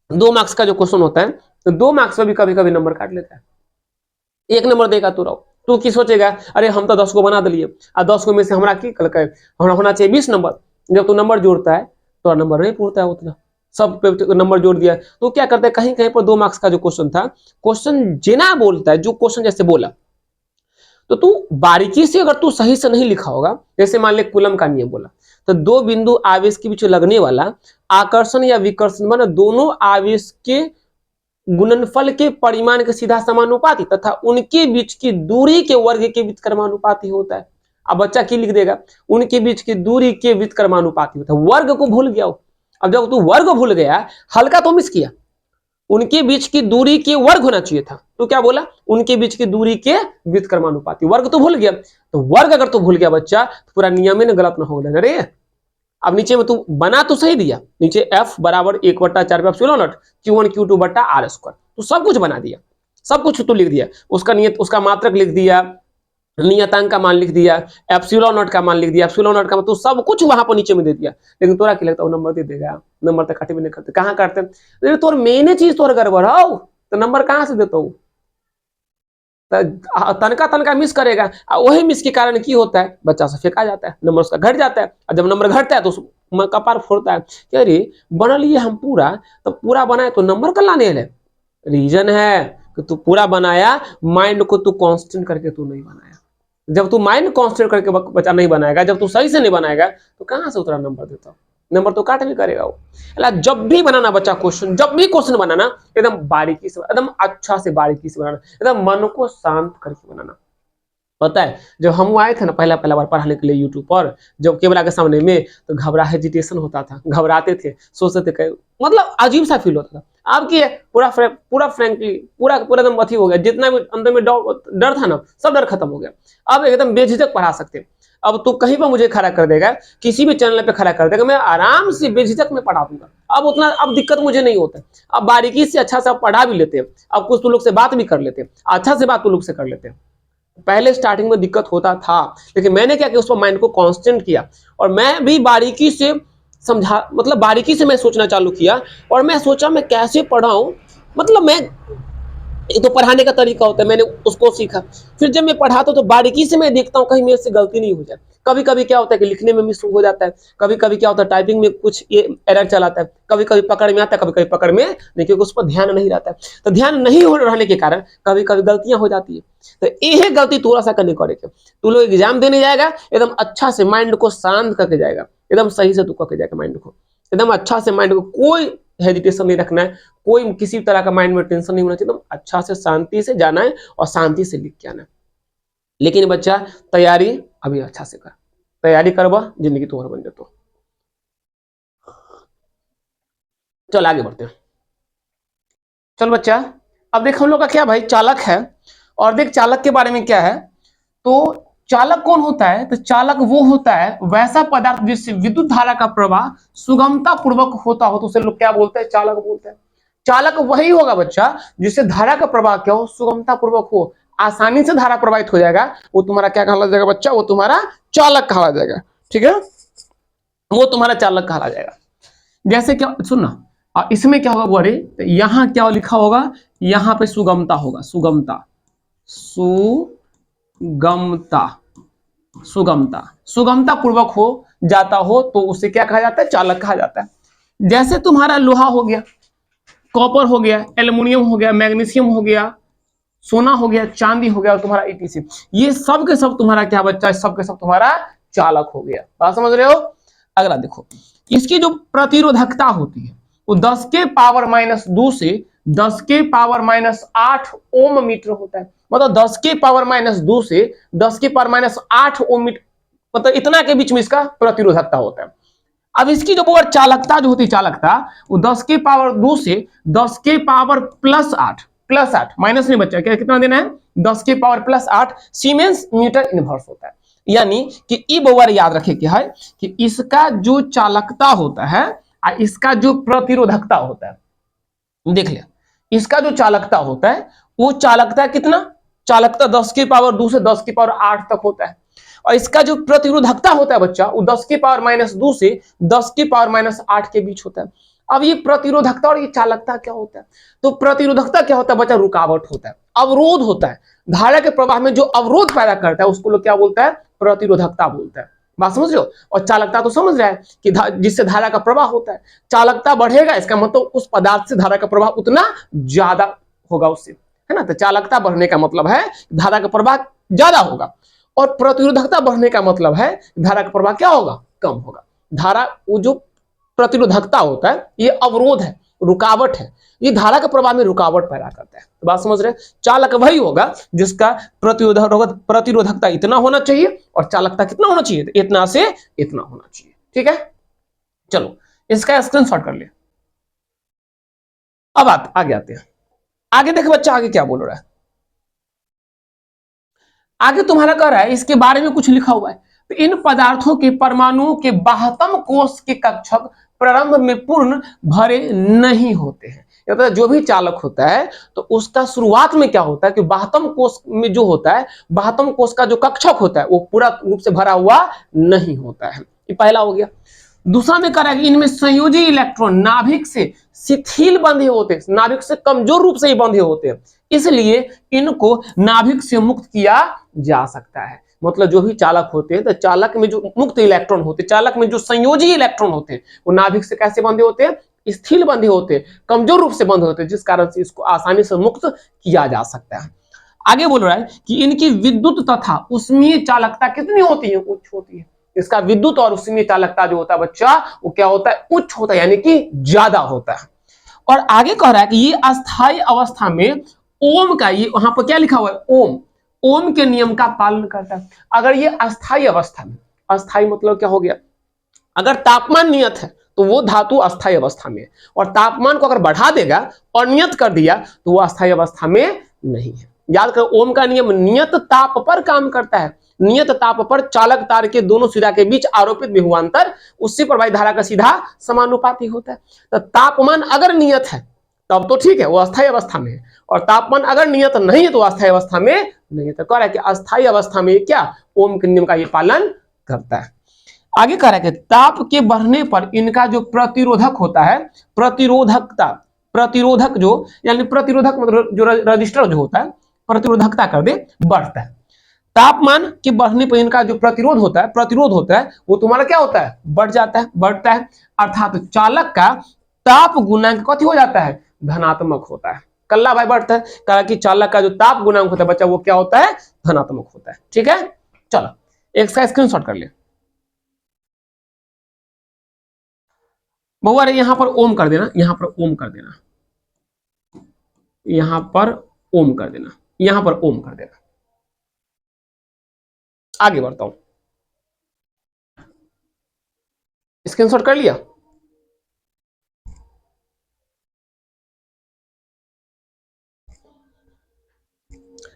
2 मार्क्स का जो क्वेश्चन होता है तो 2 मार्क्स में भी कभी कभी नंबर काट लेता है। 1 नंबर देगा तू रहो, तू की सोचेगा अरे हम तो 10 को बना दिए, और 10 को में से हमारा की हमारा होना चाहिए 20 नंबर। जब तू नंबर जोड़ता है तो नंबर नहीं पूरता है उतना, सब पे नंबर जोड़ दिया। तो क्या करते हैं, कहीं कहीं पर 2 मार्क्स का जो क्वेश्चन था, क्वेश्चन जिना बोलता है, जो क्वेश्चन जैसे बोला तो तू बारीकी से अगर तू सही से नहीं लिखा होगा, जैसे मान ले कूलम का नियम बोला तो 2 बिंदु आवेश के बीच लगने वाला आकर्षण या विकर्षण माने दोनों आवेश के गुणनफल के परिमाण के सीधा समानुपाती तथा उनके बीच की दूरी के वर्ग के बीच क्रमानुपाती होता है। अब बच्चा की लिख देगा, उनके बीच की दूरी के बीच क्रमानुपाती होता है। वर्ग को भूल गया हो, अब जब तू वर्ग भूल गया, हल्का तो मिस किया, उनके बीच की दूरी के वर्ग होना चाहिए था, तो क्या बोला उनके बीच की दूरी के बीच क्रमानुपाती, वर्ग तो भूल गया। तो वर्ग अगर तू भूल गया बच्चा तो पूरा नियम ही गलत ना हो गया। अरे अब नीचे में तू बना तो सही दिया, नीचे F बराबर 1/4 एप्सिलॉन नॉट Q1 Q2 बटा R स्क्वायर, तो सब कुछ बना दिया, सब कुछ तू लिख दिया, उसका नियत, उसका मात्रक लिख दिया, नियतांक का मान लिख दिया, एप्सिलॉन नॉट का मान लिख दिया, एप्सिलॉन नॉट का तो सब कुछ वहां पर नीचे में दे दिया। लेकिन तोरा क्या लगता है वो नंबर दे देगा? नंबर तक काटे भी नहीं करते, कहां काटते? लेकिन तोर मेन चीज तोर गड़बड़ हो तो नंबर कहां से देता हूँ? तनका तनका मिस करेगा, वही मिस के कारण की होता है बच्चा से फेंका जाता है, नंबर उसका घट जाता है। और जब नंबर घटता है तो कपार फोड़ता है कि अरे बना लिए हम पूरा, तो पूरा बनाए तो नंबर कल लाने है। रीजन है कि तू पूरा बनाया, माइंड को तू कांस्टेंट करके तू नहीं बनाया। जब तू माइंड कांस्टेंट करके बच्चा नहीं बनाएगा, जब तू सही से नहीं बनाएगा तो कहां से उतना नंबर देता? नंबर तो काट भी करेगा वो। जब भी बनाना बच्चा क्वेश्चन, जब भी क्वेश्चन बनाना एकदम बारीकी से, एकदम अच्छा से बारीकी से बनाना, एकदम मन को शांत करके बनाना। पता है जब हम आए थे ना पहला पहला बार पढ़ाने के लिए यूट्यूब पर, जब कैमरा के सामने में, तो घबरा हेजिटेशन होता था, घबराते थे, सोचते थे, मतलब अजीब सा फील होता था। अब की पूरा फ्रेंकली पूरा एकदम अथी हो गया, जितना भी अंदर में डर था ना सब डर खत्म हो गया। अब एकदम बेझिझक पढ़ा सकते हैं। अब तू कहीं पर मुझे खड़ा कर देगा, किसी भी चैनल पे खड़ा कर देगा, मैं आराम से बेझिझक में पढ़ा दूंगा। अब उतना अब दिक्कत मुझे नहीं होता। अब बारीकी से अच्छा सा पढ़ा भी लेते हैं, अब कुछ तो लोग से बात भी कर लेते हैं, अच्छा से बात तो लोग से कर लेते हैं। पहले स्टार्टिंग में दिक्कत होता था, लेकिन मैंने क्या किया, उस पर माइंड को कांस्टेंट किया, और मैं भी बारीकी से समझा, मतलब बारीकी से मैं सोचना चालू किया, और मैं सोचा मैं कैसे पढ़ाऊं, मतलब मैं एक तो पढ़ाने का तरीका होता है, मैंने उसको सीखा। फिर जब मैं पढ़ाता हूं तो बारीकी से मैं देखता हूं कहीं मेरे से गलती नहीं हो जाए। कभी कभी क्या होता है कि लिखने में मिस हो जाता है, कभी कभी क्या होता है टाइपिंग में कुछ ये एरर चलाता है, कभी कभी पकड़ में आता है, कभी कभी पकड़ में नहीं, क्योंकि उस पर ध्यान नहीं रहता है। तो ध्यान नहीं हो रहने के कारण कभी कभी गलतियां हो जाती है। तो ये गलती थोड़ा सा करने करेगा, तू लोग एग्जाम देने जाएगा एकदम अच्छा से माइंड को शांत करके जाएगा, एकदम सही से तू करके जाएगा, माइंड को एकदम अच्छा से, माइंड को कोई हेजिटेशन नहीं रखना है, कोई किसी तरह का माइंड में टेंशन नहीं होना चाहिए, एकदम अच्छा से शांति से जाना है और शांति से लिख के आना है। लेकिन बच्चा तैयारी अभी अच्छा से कर, तैयारी करवा जिंदगी तोहर बन जातो। चल आगे बढ़ते हैं। चल बच्चा अब देख हम लोग का क्या भाई चालक है, और देख चालक के बारे में क्या है। तो चालक कौन होता है? तो चालक वो होता है वैसा पदार्थ जिससे विद्युत धारा का प्रवाह सुगमता पूर्वक होता हो, तो उसे लोग क्या बोलते हैं? चालक बोलते हैं। चालक वही होगा बच्चा जिससे धारा का प्रवाह क्या हो? सुगमता पूर्वक हो, आसानी से धारा प्रवाहित हो जाएगा, वो तुम्हारा क्या कहला जाएगा बच्चा? वो तुम्हारा चालक कहला जाएगा। ठीक है, वो तुम्हारा चालक कहला जाएगा। जैसे क्या, सुनना इसमें क्या होगा, बोरे यहां क्या लिखा होगा, यहां पे सुगमता होगा, सुगमता, सुगमता, सुगमता, सुगमता पूर्वक हो जाता हो तो उसे क्या कहा जाता है? चालक कहा जाता है। जैसे तुम्हारा लोहा हो गया, कॉपर हो गया, एल्युमिनियम हो गया, मैग्नीशियम हो गया, सोना हो गया, चांदी हो गया, और तुम्हारा ईटीसी, ये सब के सब तुम्हारा क्या बच्चा? सब के सब तुम्हारा चालक हो गया। बात समझ रहे हो? अगला देखो, इसकी जो प्रतिरोधकता होती है वो 10 के पावर -2 से 10 के पावर -8 ओम मीटर होता है। मतलब 10 के पावर -2 से 10 के पावर -8 ओम मीटर मतलब इतना के बीच में इसका प्रतिरोधकता होता है। अब इसकी जो पावर चालकता जो होती है, चालकता वो 10 के पावर 2 से 10 के पावर प्लस 8 माइनस नहीं बच्चा, क्या कितना देना है, 10 के power plus 8 siemens meter inverse होता है। यानी कि ई पावर याद रखे क्या है कि इसका जो चालकता होता है और इसका जो प्रतिरोधकता होता है, देख लिया, इसका जो चालकता होता है वो चालकता कितना, चालकता 10 के पावर 2 से 10 के पावर 8 तक होता है। और इसका जो प्रतिरोधकता होता है बच्चा वो 10 के पावर माइनस 2 से 10 के पावर माइनस 8 के बीच होता है। अब ये प्रतिरोधकता और ये चालकता क्या होता है, तो प्रतिरोधकता क्या होता है बच्चा, रुकावट होता है, अवरोध होता है, धारा के प्रवाह में जो अवरोध पैदा करता है उसको लोग क्या बोलता है, प्रतिरोधकता बोलता है। बात समझ रहे हो। और चालकता तो समझ रहा है कि जिससे धारा का प्रवाह होता है, चालकता बढ़ेगा इसका मतलब उस पदार्थ से धारा का प्रवाह उतना ज्यादा होगा उससे, है ना। तो चालकता बढ़ने का मतलब है धारा का प्रवाह ज्यादा होगा, और प्रतिरोधकता बढ़ने का मतलब है धारा का प्रवाह क्या होगा, कम होगा। धारा वो जो प्रतिरोधकता होता है ये अवरोध है, रुकावट है, ये धारा के प्रवाह में रुकावट पैदा करता है। तो बात समझ रहे हैं। चालक वही होगा जिसका प्रतिरोधकता इतना होना चाहिए और चालकता कितना होना चाहिए, तो इतना से इतना होना चाहिए। ठीक है, चलो इसका स्क्रीनशॉट कर ले। अब आगे आते हैं। आगे देख बच्चा आगे क्या बोल रहा है, आगे तुम्हारा कह रहा है इसके बारे में कुछ लिखा हुआ है। तो इन पदार्थों के परमाणुओं के बाह्यतम कोश के कक्षक प्रारंभ में पूर्ण भरे नहीं होते हैं। तो जो भी चालक होता है तो उसका शुरुआत में क्या होता है कि बाह्यतम कोश में जो होता है, बाह्यतम कोश का जो कक्षक होता है वो पूरा रूप से भरा हुआ नहीं होता है। ये पहला हो गया। दूसरा में कह रहा है कि इनमें संयोजी इलेक्ट्रॉन नाभिक से शिथिल बंधे होते हैं, नाभिक से कमजोर रूप से ही बंधे होते हैं, इसलिए इनको नाभिक से मुक्त किया जा सकता है। मतलब जो भी चालक होते हैं तो चालक में जो मुक्त इलेक्ट्रॉन होते हैं, चालक में जो संयोजी इलेक्ट्रॉन होते हैं वो नाभिक से कैसे बंधे होते हैं, स्थिर बंधे होते हैं, कमजोर रूप से बंधे होते हैं, जिस कारण से इसको आसानी से मुक्त किया जा सकता है। आगे बोल रहा है कि इनकी विद्युत तथा उष्मीय चालकता कितनी होती है, उच्च होती है। इसका विद्युत और उष्मीय चालकता जो होता है बच्चा वो क्या होता है, उच्च होता है, यानी कि ज्यादा होता है। और आगे कह रहा है कि ये अस्थायी अवस्था में ओम का, ये वहां पर क्या लिखा हुआ है, ओम, ओम के नियम का पालन करता है। अगर ये अस्थायी अवस्था में, अस्थायी मतलब क्या हो गया, अगर तापमान नियत है तो वो धातु अस्थायी अवस्था में है, और तापमान को अगर बढ़ा देगा और नियत कर दिया तो वो अस्थायी अवस्था में नहीं है। याद करो ओम का नियम नियत ताप पर काम करता है। नियत ताप पर चालक तार के दोनों सिरा के बीच आरोपित विभवांतर उससे प्रवाहित धारा का सीधा समानुपाती होता है। तो तापमान अगर नियत है तब तो ठीक है, वो अस्थायी अवस्था में है, और तापमान अगर नियत नहीं है तो अस्थायी अवस्था में नहीं है। तो कह रहा है कि अस्थायी अवस्था में क्या ओम के नियम का ये पालन करता है। आगे कह रहा है कि ताप के बढ़ने पर इनका जो प्रतिरोधक होता है, प्रतिरोधकता, प्रतिरोधक जो यानी प्रतिरोधक मतलब जो रजिस्टर जो होता है, प्रतिरोधकता कर दे बढ़ता है। तापमान के बढ़ने पर इनका जो प्रतिरोध होता है, प्रतिरोध होता है वो तुम्हारा क्या होता है, बढ़ जाता है, बढ़ता है। अर्थात चालक का ताप गुणांक कथी हो जाता है, धनात्मक होता है। कल्ला भाई बढ़ता है, कहा कि चालक का जो ताप गुणांक होता है बच्चा वो क्या होता है, धनात्मक होता है। ठीक है, चलो एक का स्क्रीनशॉट कर ले। बहुआ यहां पर ओम कर देना, यहां पर ओम कर देना, यहां पर ओम कर देना, यहां पर ओम कर देना। आगे बढ़ता हूं, स्क्रीनशॉट कर लिया।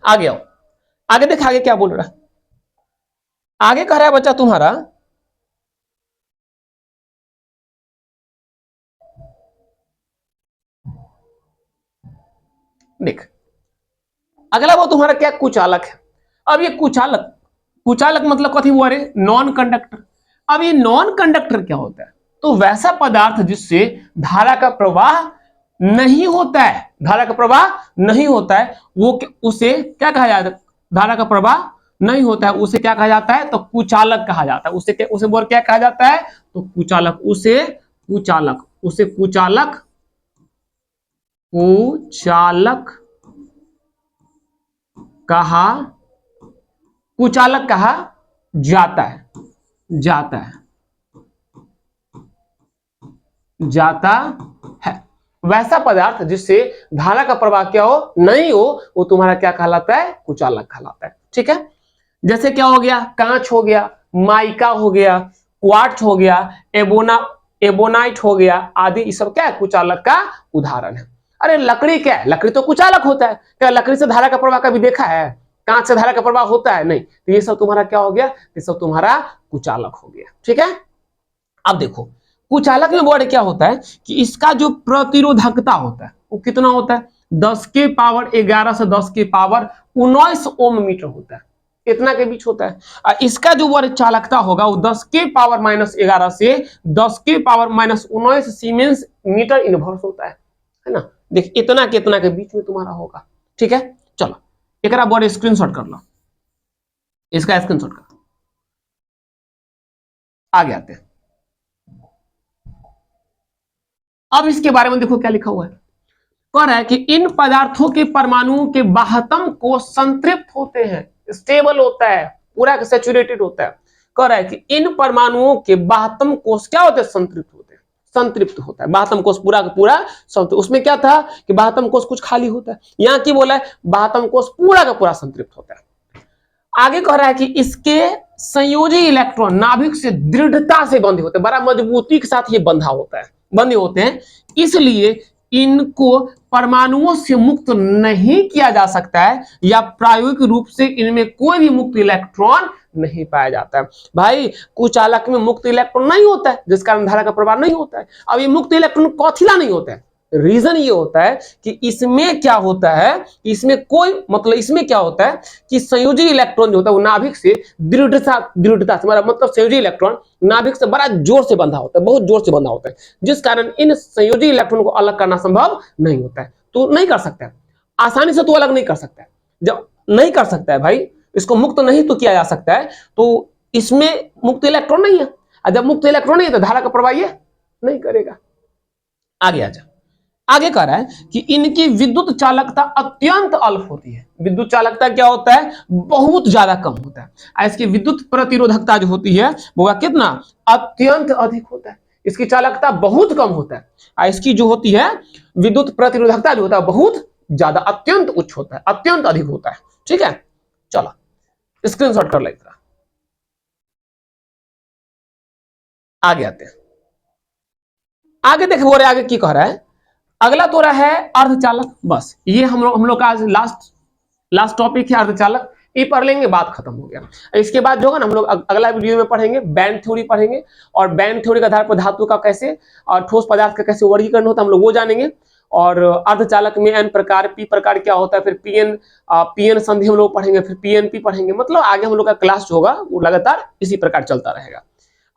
आगे आओ, आगे देख आगे क्या बोल रहा है। आगे कह रहा है बच्चा तुम्हारा देख, अगला वो तुम्हारा क्या, कुचालक है। अब ये कुचालक, कुचालक मतलब कथी हुआ रे, नॉन कंडक्टर। अब ये नॉन कंडक्टर क्या होता है, तो वैसा पदार्थ जिससे धारा का प्रवाह नहीं होता है, धारा का प्रवाह नहीं होता है वो उसे क्या कहा जाता है, धारा का प्रवाह नहीं होता है उसे क्या कहा जाता है, तो कुचालक कहा जाता है। उसे बोल क्या कहा जाता है, तो कुचालक, उसे कुचालक, उसे कुचालक, कुचालक कहा, कुचालक कहा जाता है, जाता है, जाता है। वैसा पदार्थ जिससे धारा का प्रवाह क्या हो, नहीं हो, वो तुम्हारा क्या कहलाता है, कुचालक कहलाता है। ठीक है, जैसे क्या हो गया, कांच हो गया, माइका हो गया, क्वार्ट्ज हो गया, एबोनाइट हो गया आदि, ये सब क्या है, कुचालक का उदाहरण है। अरे लकड़ी क्या है, लकड़ी तो कुचालक होता है, क्या लकड़ी से धारा का प्रवाह कभी देखा है? कांच से धारा का प्रवाह होता है? नहीं। तो ये सब तुम्हारा क्या हो गया, ये सब तुम्हारा कुचालक हो गया। ठीक है, अब देखो कुचालक में वर्ड क्या होता है कि इसका जो प्रतिरोधकता होता है वो कितना होता है, 10 के पावर 11 से 10 के पावर 19 ओम मीटर होता है, इतना के बीच होता है। और इसका जो वर्ग चालकता होगा वो 10 के पावर -11 से 10 के पावर -19 सीमेंस मीटर इनवर्स होता है ना। देख इतना के बीच में तुम्हारा होगा। ठीक है, चलो एक वर्ड स्क्रीनशॉट कर लो, इसका स्क्रीनशॉट कर, आगे आते हैं। अब इसके बारे में देखो क्या लिखा हुआ है, कह रहा है कि इन पदार्थों के परमाणुओं के बाह्यतम कोश संतृप्त होते हैं, स्टेबल होता है, पूरा सैचुरेटेड होता है। कह रहा है कि इन परमाणुओं के बाह्यतम कोश क्या होते हैं, संतृप्त होते हैं, संतृप्त होता है। बाह्यतम कोश पूरा का पूरा संतृप्त, उसमें क्या था कि बाह्यतम कोश कुछ खाली होता है, यहां की बोला है बाह्यतम कोश पूरा का पूरा संतृप्त होता है। आगे कह रहा है कि इसके संयोजी इलेक्ट्रॉन नाभिक से दृढ़ता से बंधे होते हैं, बड़ा मजबूती के साथ ये बंधा होता है, बंधे होते हैं, इसलिए इनको परमाणुओं से मुक्त नहीं किया जा सकता है या प्रायोगिक रूप से इनमें कोई भी मुक्त इलेक्ट्रॉन नहीं पाया जाता है। भाई कुचालक में मुक्त इलेक्ट्रॉन नहीं होता है, जिस कारण धारा का प्रवाह नहीं होता है। अब ये मुक्त इलेक्ट्रॉन कौथिला नहीं होता है, रीजन ये होता है कि इसमें क्या होता है, इसमें कोई मतलब इसमें क्या होता है कि संयोजी इलेक्ट्रॉन जो होता है वो नाभिक से दृढ़ता से मतलब संयोजी इलेक्ट्रॉन नाभिक से बड़ा जोर से बंधा होता है, बहुत जोर से बंधा होता है, जिस कारण इन संयोजी इलेक्ट्रॉन को अलग करना संभव नहीं होता है। तो नहीं कर सकता है आसानी से, तो अलग नहीं कर सकता है, जब नहीं कर सकता है भाई, इसको मुक्त नहीं तो किया जा सकता है, तो इसमें मुक्त इलेक्ट्रॉन नहीं है, और जब मुक्त इलेक्ट्रॉन नहीं है तो धारा का प्रवाह ये नहीं करेगा। आगे आ जा, आगे कह रहा है कि इनकी विद्युत चालकता अत्यंत अल्प होती है। विद्युत चालकता क्या होता है, बहुत ज्यादा कम होता है। इसकी विद्युत प्रतिरोधकता जो होती है वो कितना, अत्यंत अधिक होता है। इसकी चालकता बहुत कम होता है, इसकी जो होती है विद्युत प्रतिरोधकता जो होता है बहुत ज्यादा, अत्यंत उच्च होता है, अत्यंत अधिक होता है। ठीक है, चलो स्क्रीनशॉट कर लेते हैं, आगे आते हैं। आगे देखो आगे की कह रहा है, अगला तो रहा है अर्धचालक। बस ये हम लोग का आज लास्ट टॉपिक है अर्धचालक, ये पढ़ लेंगे, बात खत्म हो गया। इसके बाद जो है ना हम लोग अगला वीडियो में पढ़ेंगे बैंड थ्योरी पढ़ेंगे, और बैंड थ्योरी के आधार पर धातु का कैसे और ठोस पदार्थ का कैसे वर्गीकरण होता है हम लोग वो जानेंगे। और अर्धचालक में एन प्रकार, पी प्रकार क्या होता है, फिर पीएन संधि हम लोग पढ़ेंगे, फिर पीएनपी पढ़ेंगे। मतलब आगे हम लोग का क्लास जो होगा वो लगातार इसी प्रकार चलता रहेगा।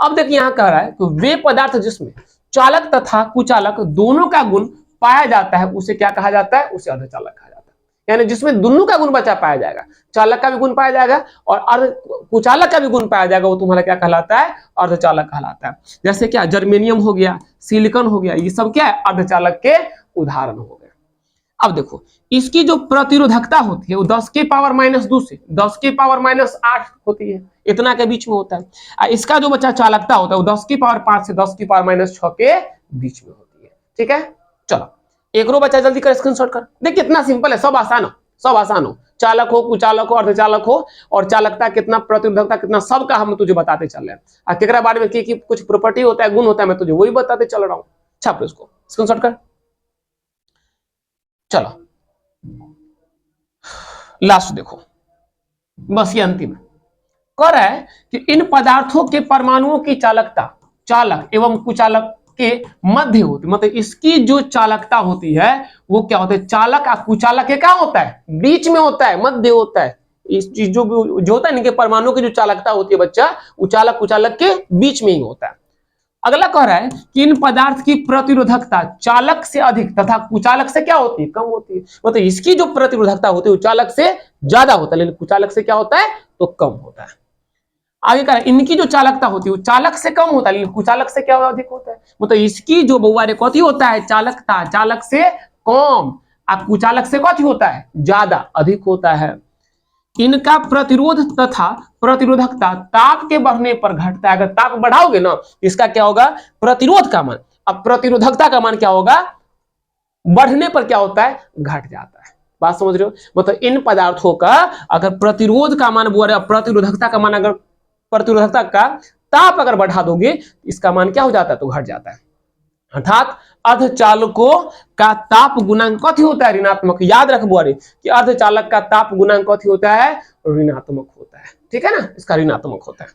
अब देखिए यहाँ कह रहा है कि वे पदार्थ जिसमें चालक तथा कुचालक दोनों का गुण पाया जाता है उसे क्या कहा जाता है, उसे अर्धचालक कहा जाता है। यानी जिसमें दोनों का गुण बचा पाया जाएगा, चालक का भी गुण पाया जाएगा और कुचालक का भी गुण पाया जाएगा, वो तुम्हारा क्या कहलाता है, अर्धचालक कहलाता है। जैसे क्या जर्मेनियम हो गया, सिलिकॉन हो गया, ये सब क्या है, अर्धचालक के उदाहरण हो गए। अब देखो इसकी जो प्रतिरोधकता होती है वो 10 के पावर -2 से 10 के पावर -8 होती है, इतना के बीच में होता है। इसका जो बचा चालकता होता है वो 10 की पावर 5 से 10 की पावर -6 के बीच में होती है। ठीक है, चलो एक रो बचा, जल्दी कर स्क्रीनशॉट कर। देख कितना सिंपल है, सब आसान हो, सब आसान हो, चालक हो, कुचालक हो, अर्धचालक हो, और चालकता कितना, प्रतिरोधकता कितना, सबका हम तुझे बताते चल रहे हैं। केकरा बारे में की कुछ प्रॉपर्टी होता है, गुण होता है, मैं तुझे वही बताते चल रहा हूँ। छाप इसको, स्क्रीनशॉट कर। चलो लास्ट देखो, बस ये अंतिम है। कह रहा है कि इन पदार्थों के परमाणुओं की चालकता चालक एवं कुचालक के मध्य होती, मतलब इसकी जो चालकता होती है वो क्या होता है, चालक और कुचालक के क्या होता है, बीच में होता है, मध्य होता है। इस चीज जो होता है इनके परमाणुओं की जो चालकता होती है बच्चा, वो चालक कुचालक के बीच में ही होता है। अगला कह रहा है कि इन पदार्थ की प्रतिरोधकता चालक से अधिक तथा कुचालक से क्या होती है, कम होती है। मतलब इसकी जो प्रतिरोधकता होती है वो चालक से ज्यादा होता है, लेकिन कुचालक से क्या होता है, तो कम होता है। आगे कह रहा है इनकी जो चालकता होती है वो चालक से कम होता है, लेकिन कुचालक से क्या अधिक होता है। मतलब इसकी जो बउआ कथी होता है, चालकता चालक से कम, और कुचालक से कथी होता है, ज्यादा, अधिक होता है। इनका प्रतिरोध तथा प्रतिरोधकता ताप के बढ़ने पर घटता है। अगर ताप बढ़ाओगे ना इसका क्या होगा, प्रतिरोध का मान, अब प्रतिरोधकता का मान क्या होगा, बढ़ने पर क्या होता है, घट जाता है। बात समझ रहे हो, मतलब इन पदार्थों का अगर प्रतिरोध का मान बोल रहे, प्रतिरोधकता का मान अगर प्रतिरोधकता का ताप अगर बढ़ा दोगे, इसका मान क्या हो जाता है, तो घट जाता है। अर्थात अर्धचालकों का ताप गुणांक कथी होता है, ऋणात्मक। याद रख बुआरी कि अर्धचालक का ताप गुणांक कथी होता है, ऋणात्मक होता है। ठीक है ना, इसका ऋणात्मक होता है।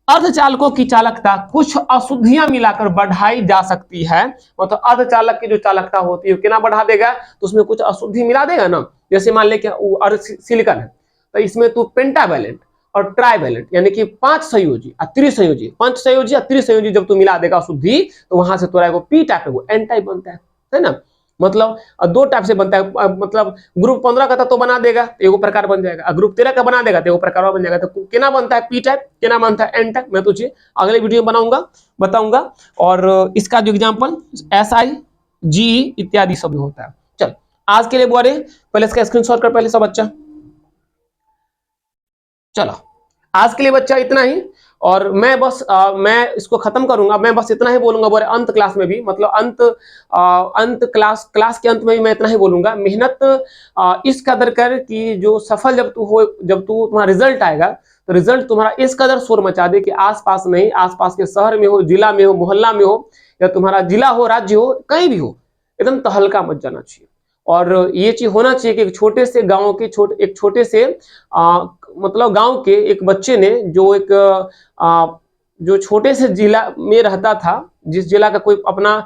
अर्धचालकों की चालकता कुछ अशुद्धियां मिलाकर बढ़ाई जा सकती है। मतलब अर्धचालक की जो चालकता होती है कितना बढ़ा देगा, तो उसमें कुछ अशुद्धि मिला देगा ना। जैसे मान ले सिलिकॉन है, तो इसमें तू पेंटावैलेंट और ट्राइवैलेंट यानी कि 5 संयोजी और त्रिसंयोजी, 5 संयोजी और त्रिसंयोजी जब तू मिला देगा अशुद्धि, तो वहां से तोरा पी टाइप एन टाइप बनता है ना। मतलब 2 टाइप से बनता है। मतलब ग्रुप 15 का तो बना देगा, एगो प्रकार बन जाएगा। ग्रुप 13 का बना देगा तो एगो प्रकार बन जाएगा। तो केना बनता है पी टाइप, केना बनता है एन टाइप, मैं तुझे अगले वीडियो में बताऊंगा। और इसका जो एग्जांपल SI GE इत्यादि सब होता है। चल आज के लिए बुआरे पहले इसका स्क्रीनशॉट कर पहले सब बच्चा। चलो आज के लिए बच्चा इतना ही। और मैं बस मैं इसको खत्म करूंगा। मैं बस इतना ही बोलूंगा बोले अंत क्लास में भी, मतलब अंत क्लास के अंत में भी मैं इतना ही बोलूंगा। मेहनत इस कदर कर कि जो सफल जब तू तुम्हारा रिजल्ट आएगा, तो रिजल्ट तुम्हारा इस कदर शोर मचा दे कि आसपास नहीं, आसपास के शहर में हो, जिला में हो, मोहल्ला में हो, या तुम्हारा जिला हो, राज्य हो, कहीं भी हो, एकदम तहलका मच जाना चाहिए। और ये चीज होना चाहिए कि एक छोटे से गांव के छोटे से मतलब गांव के एक बच्चे ने जो छोटे से जिला में रहता था, जिस जिला का कोई अपना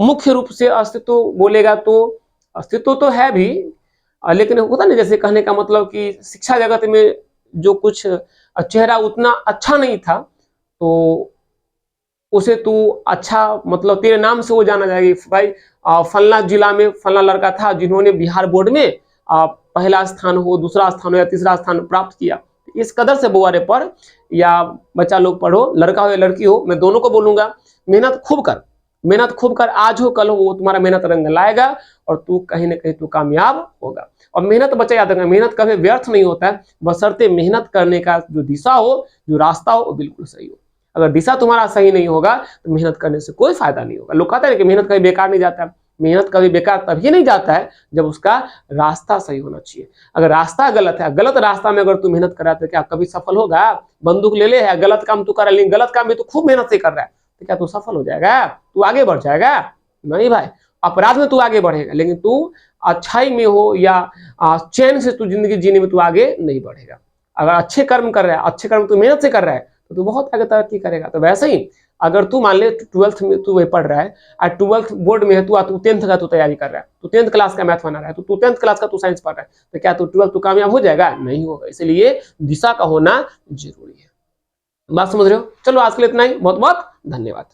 मुख्य रूप से अस्तित्व बोलेगा तो अस्तित्व तो है भी, लेकिन होता नहीं, जैसे कहने का मतलब कि शिक्षा जगत में जो कुछ चेहरा उतना अच्छा नहीं था, तो उसे तू अच्छा मतलब तेरे नाम से वो जाना जाएगी भाई, फलना जिला में फलना लड़का था जिन्होंने बिहार बोर्ड में पहला स्थान हो, दूसरा स्थान हो या तीसरा स्थान प्राप्त किया। इस कदर से बुआरे पर या बच्चा लोग पढ़ो, लड़का हो या लड़की हो, मैं दोनों को बोलूंगा मेहनत खूब कर, मेहनत खूब कर, आज हो कल हो वो तुम्हारा मेहनत रंग लाएगा और तू कहीं ना कहीं तू कामयाब होगा। और मेहनत बच्चा याद रखना, मेहनत कभी व्यर्थ नहीं होता है, बशर्ते मेहनत करने का जो दिशा हो, जो रास्ता हो, वो बिल्कुल सही हो। अगर दिशा तुम्हारा सही नहीं होगा तो मेहनत करने से कोई फायदा नहीं होगा। लोग कहते हैं कि मेहनत कभी बेकार नहीं जाता है। मेहनत कभी बेकार तभी नहीं जाता है जब उसका रास्ता सही होना चाहिए। अगर रास्ता गलत है, गलत रास्ता में अगर तू मेहनत कर रहा है तो क्या कभी सफल होगा? बंदूक ले ले है, गलत काम तू कर रहा है, लेकिन गलत काम भी तू खूब मेहनत से कर रहा है, तो क्या तू सफल हो जाएगा? तू आगे बढ़ जाएगा? नहीं भाई। अपराध में तू आगे बढ़ेगा, लेकिन तू अच्छाई में हो या चैन से तू जिंदगी जीने में तू आगे नहीं बढ़ेगा। अगर अच्छे कर्म कर रहा है, अच्छे कर्म तू मेहनत से कर रहा है, तो तू बहुत आगे तरक्की करेगा। तो वैसे ही अगर तू मान ले 12th में तू पढ़ रहा है और 12th बोर्ड में है, तू 10th का तू तैयारी कर रहा है, तू 10th क्लास का मैथ बना रहा है, तो तू 10th क्लास का तू साइंस पढ़ रहा है, तो क्या तू 12th तू कामयाब हो जाएगा? नहीं होगा। इसलिए दिशा का होना जरूरी है। बात समझ रहे हो? चलो आज के लिए इतना ही। बहुत बहुत धन्यवाद।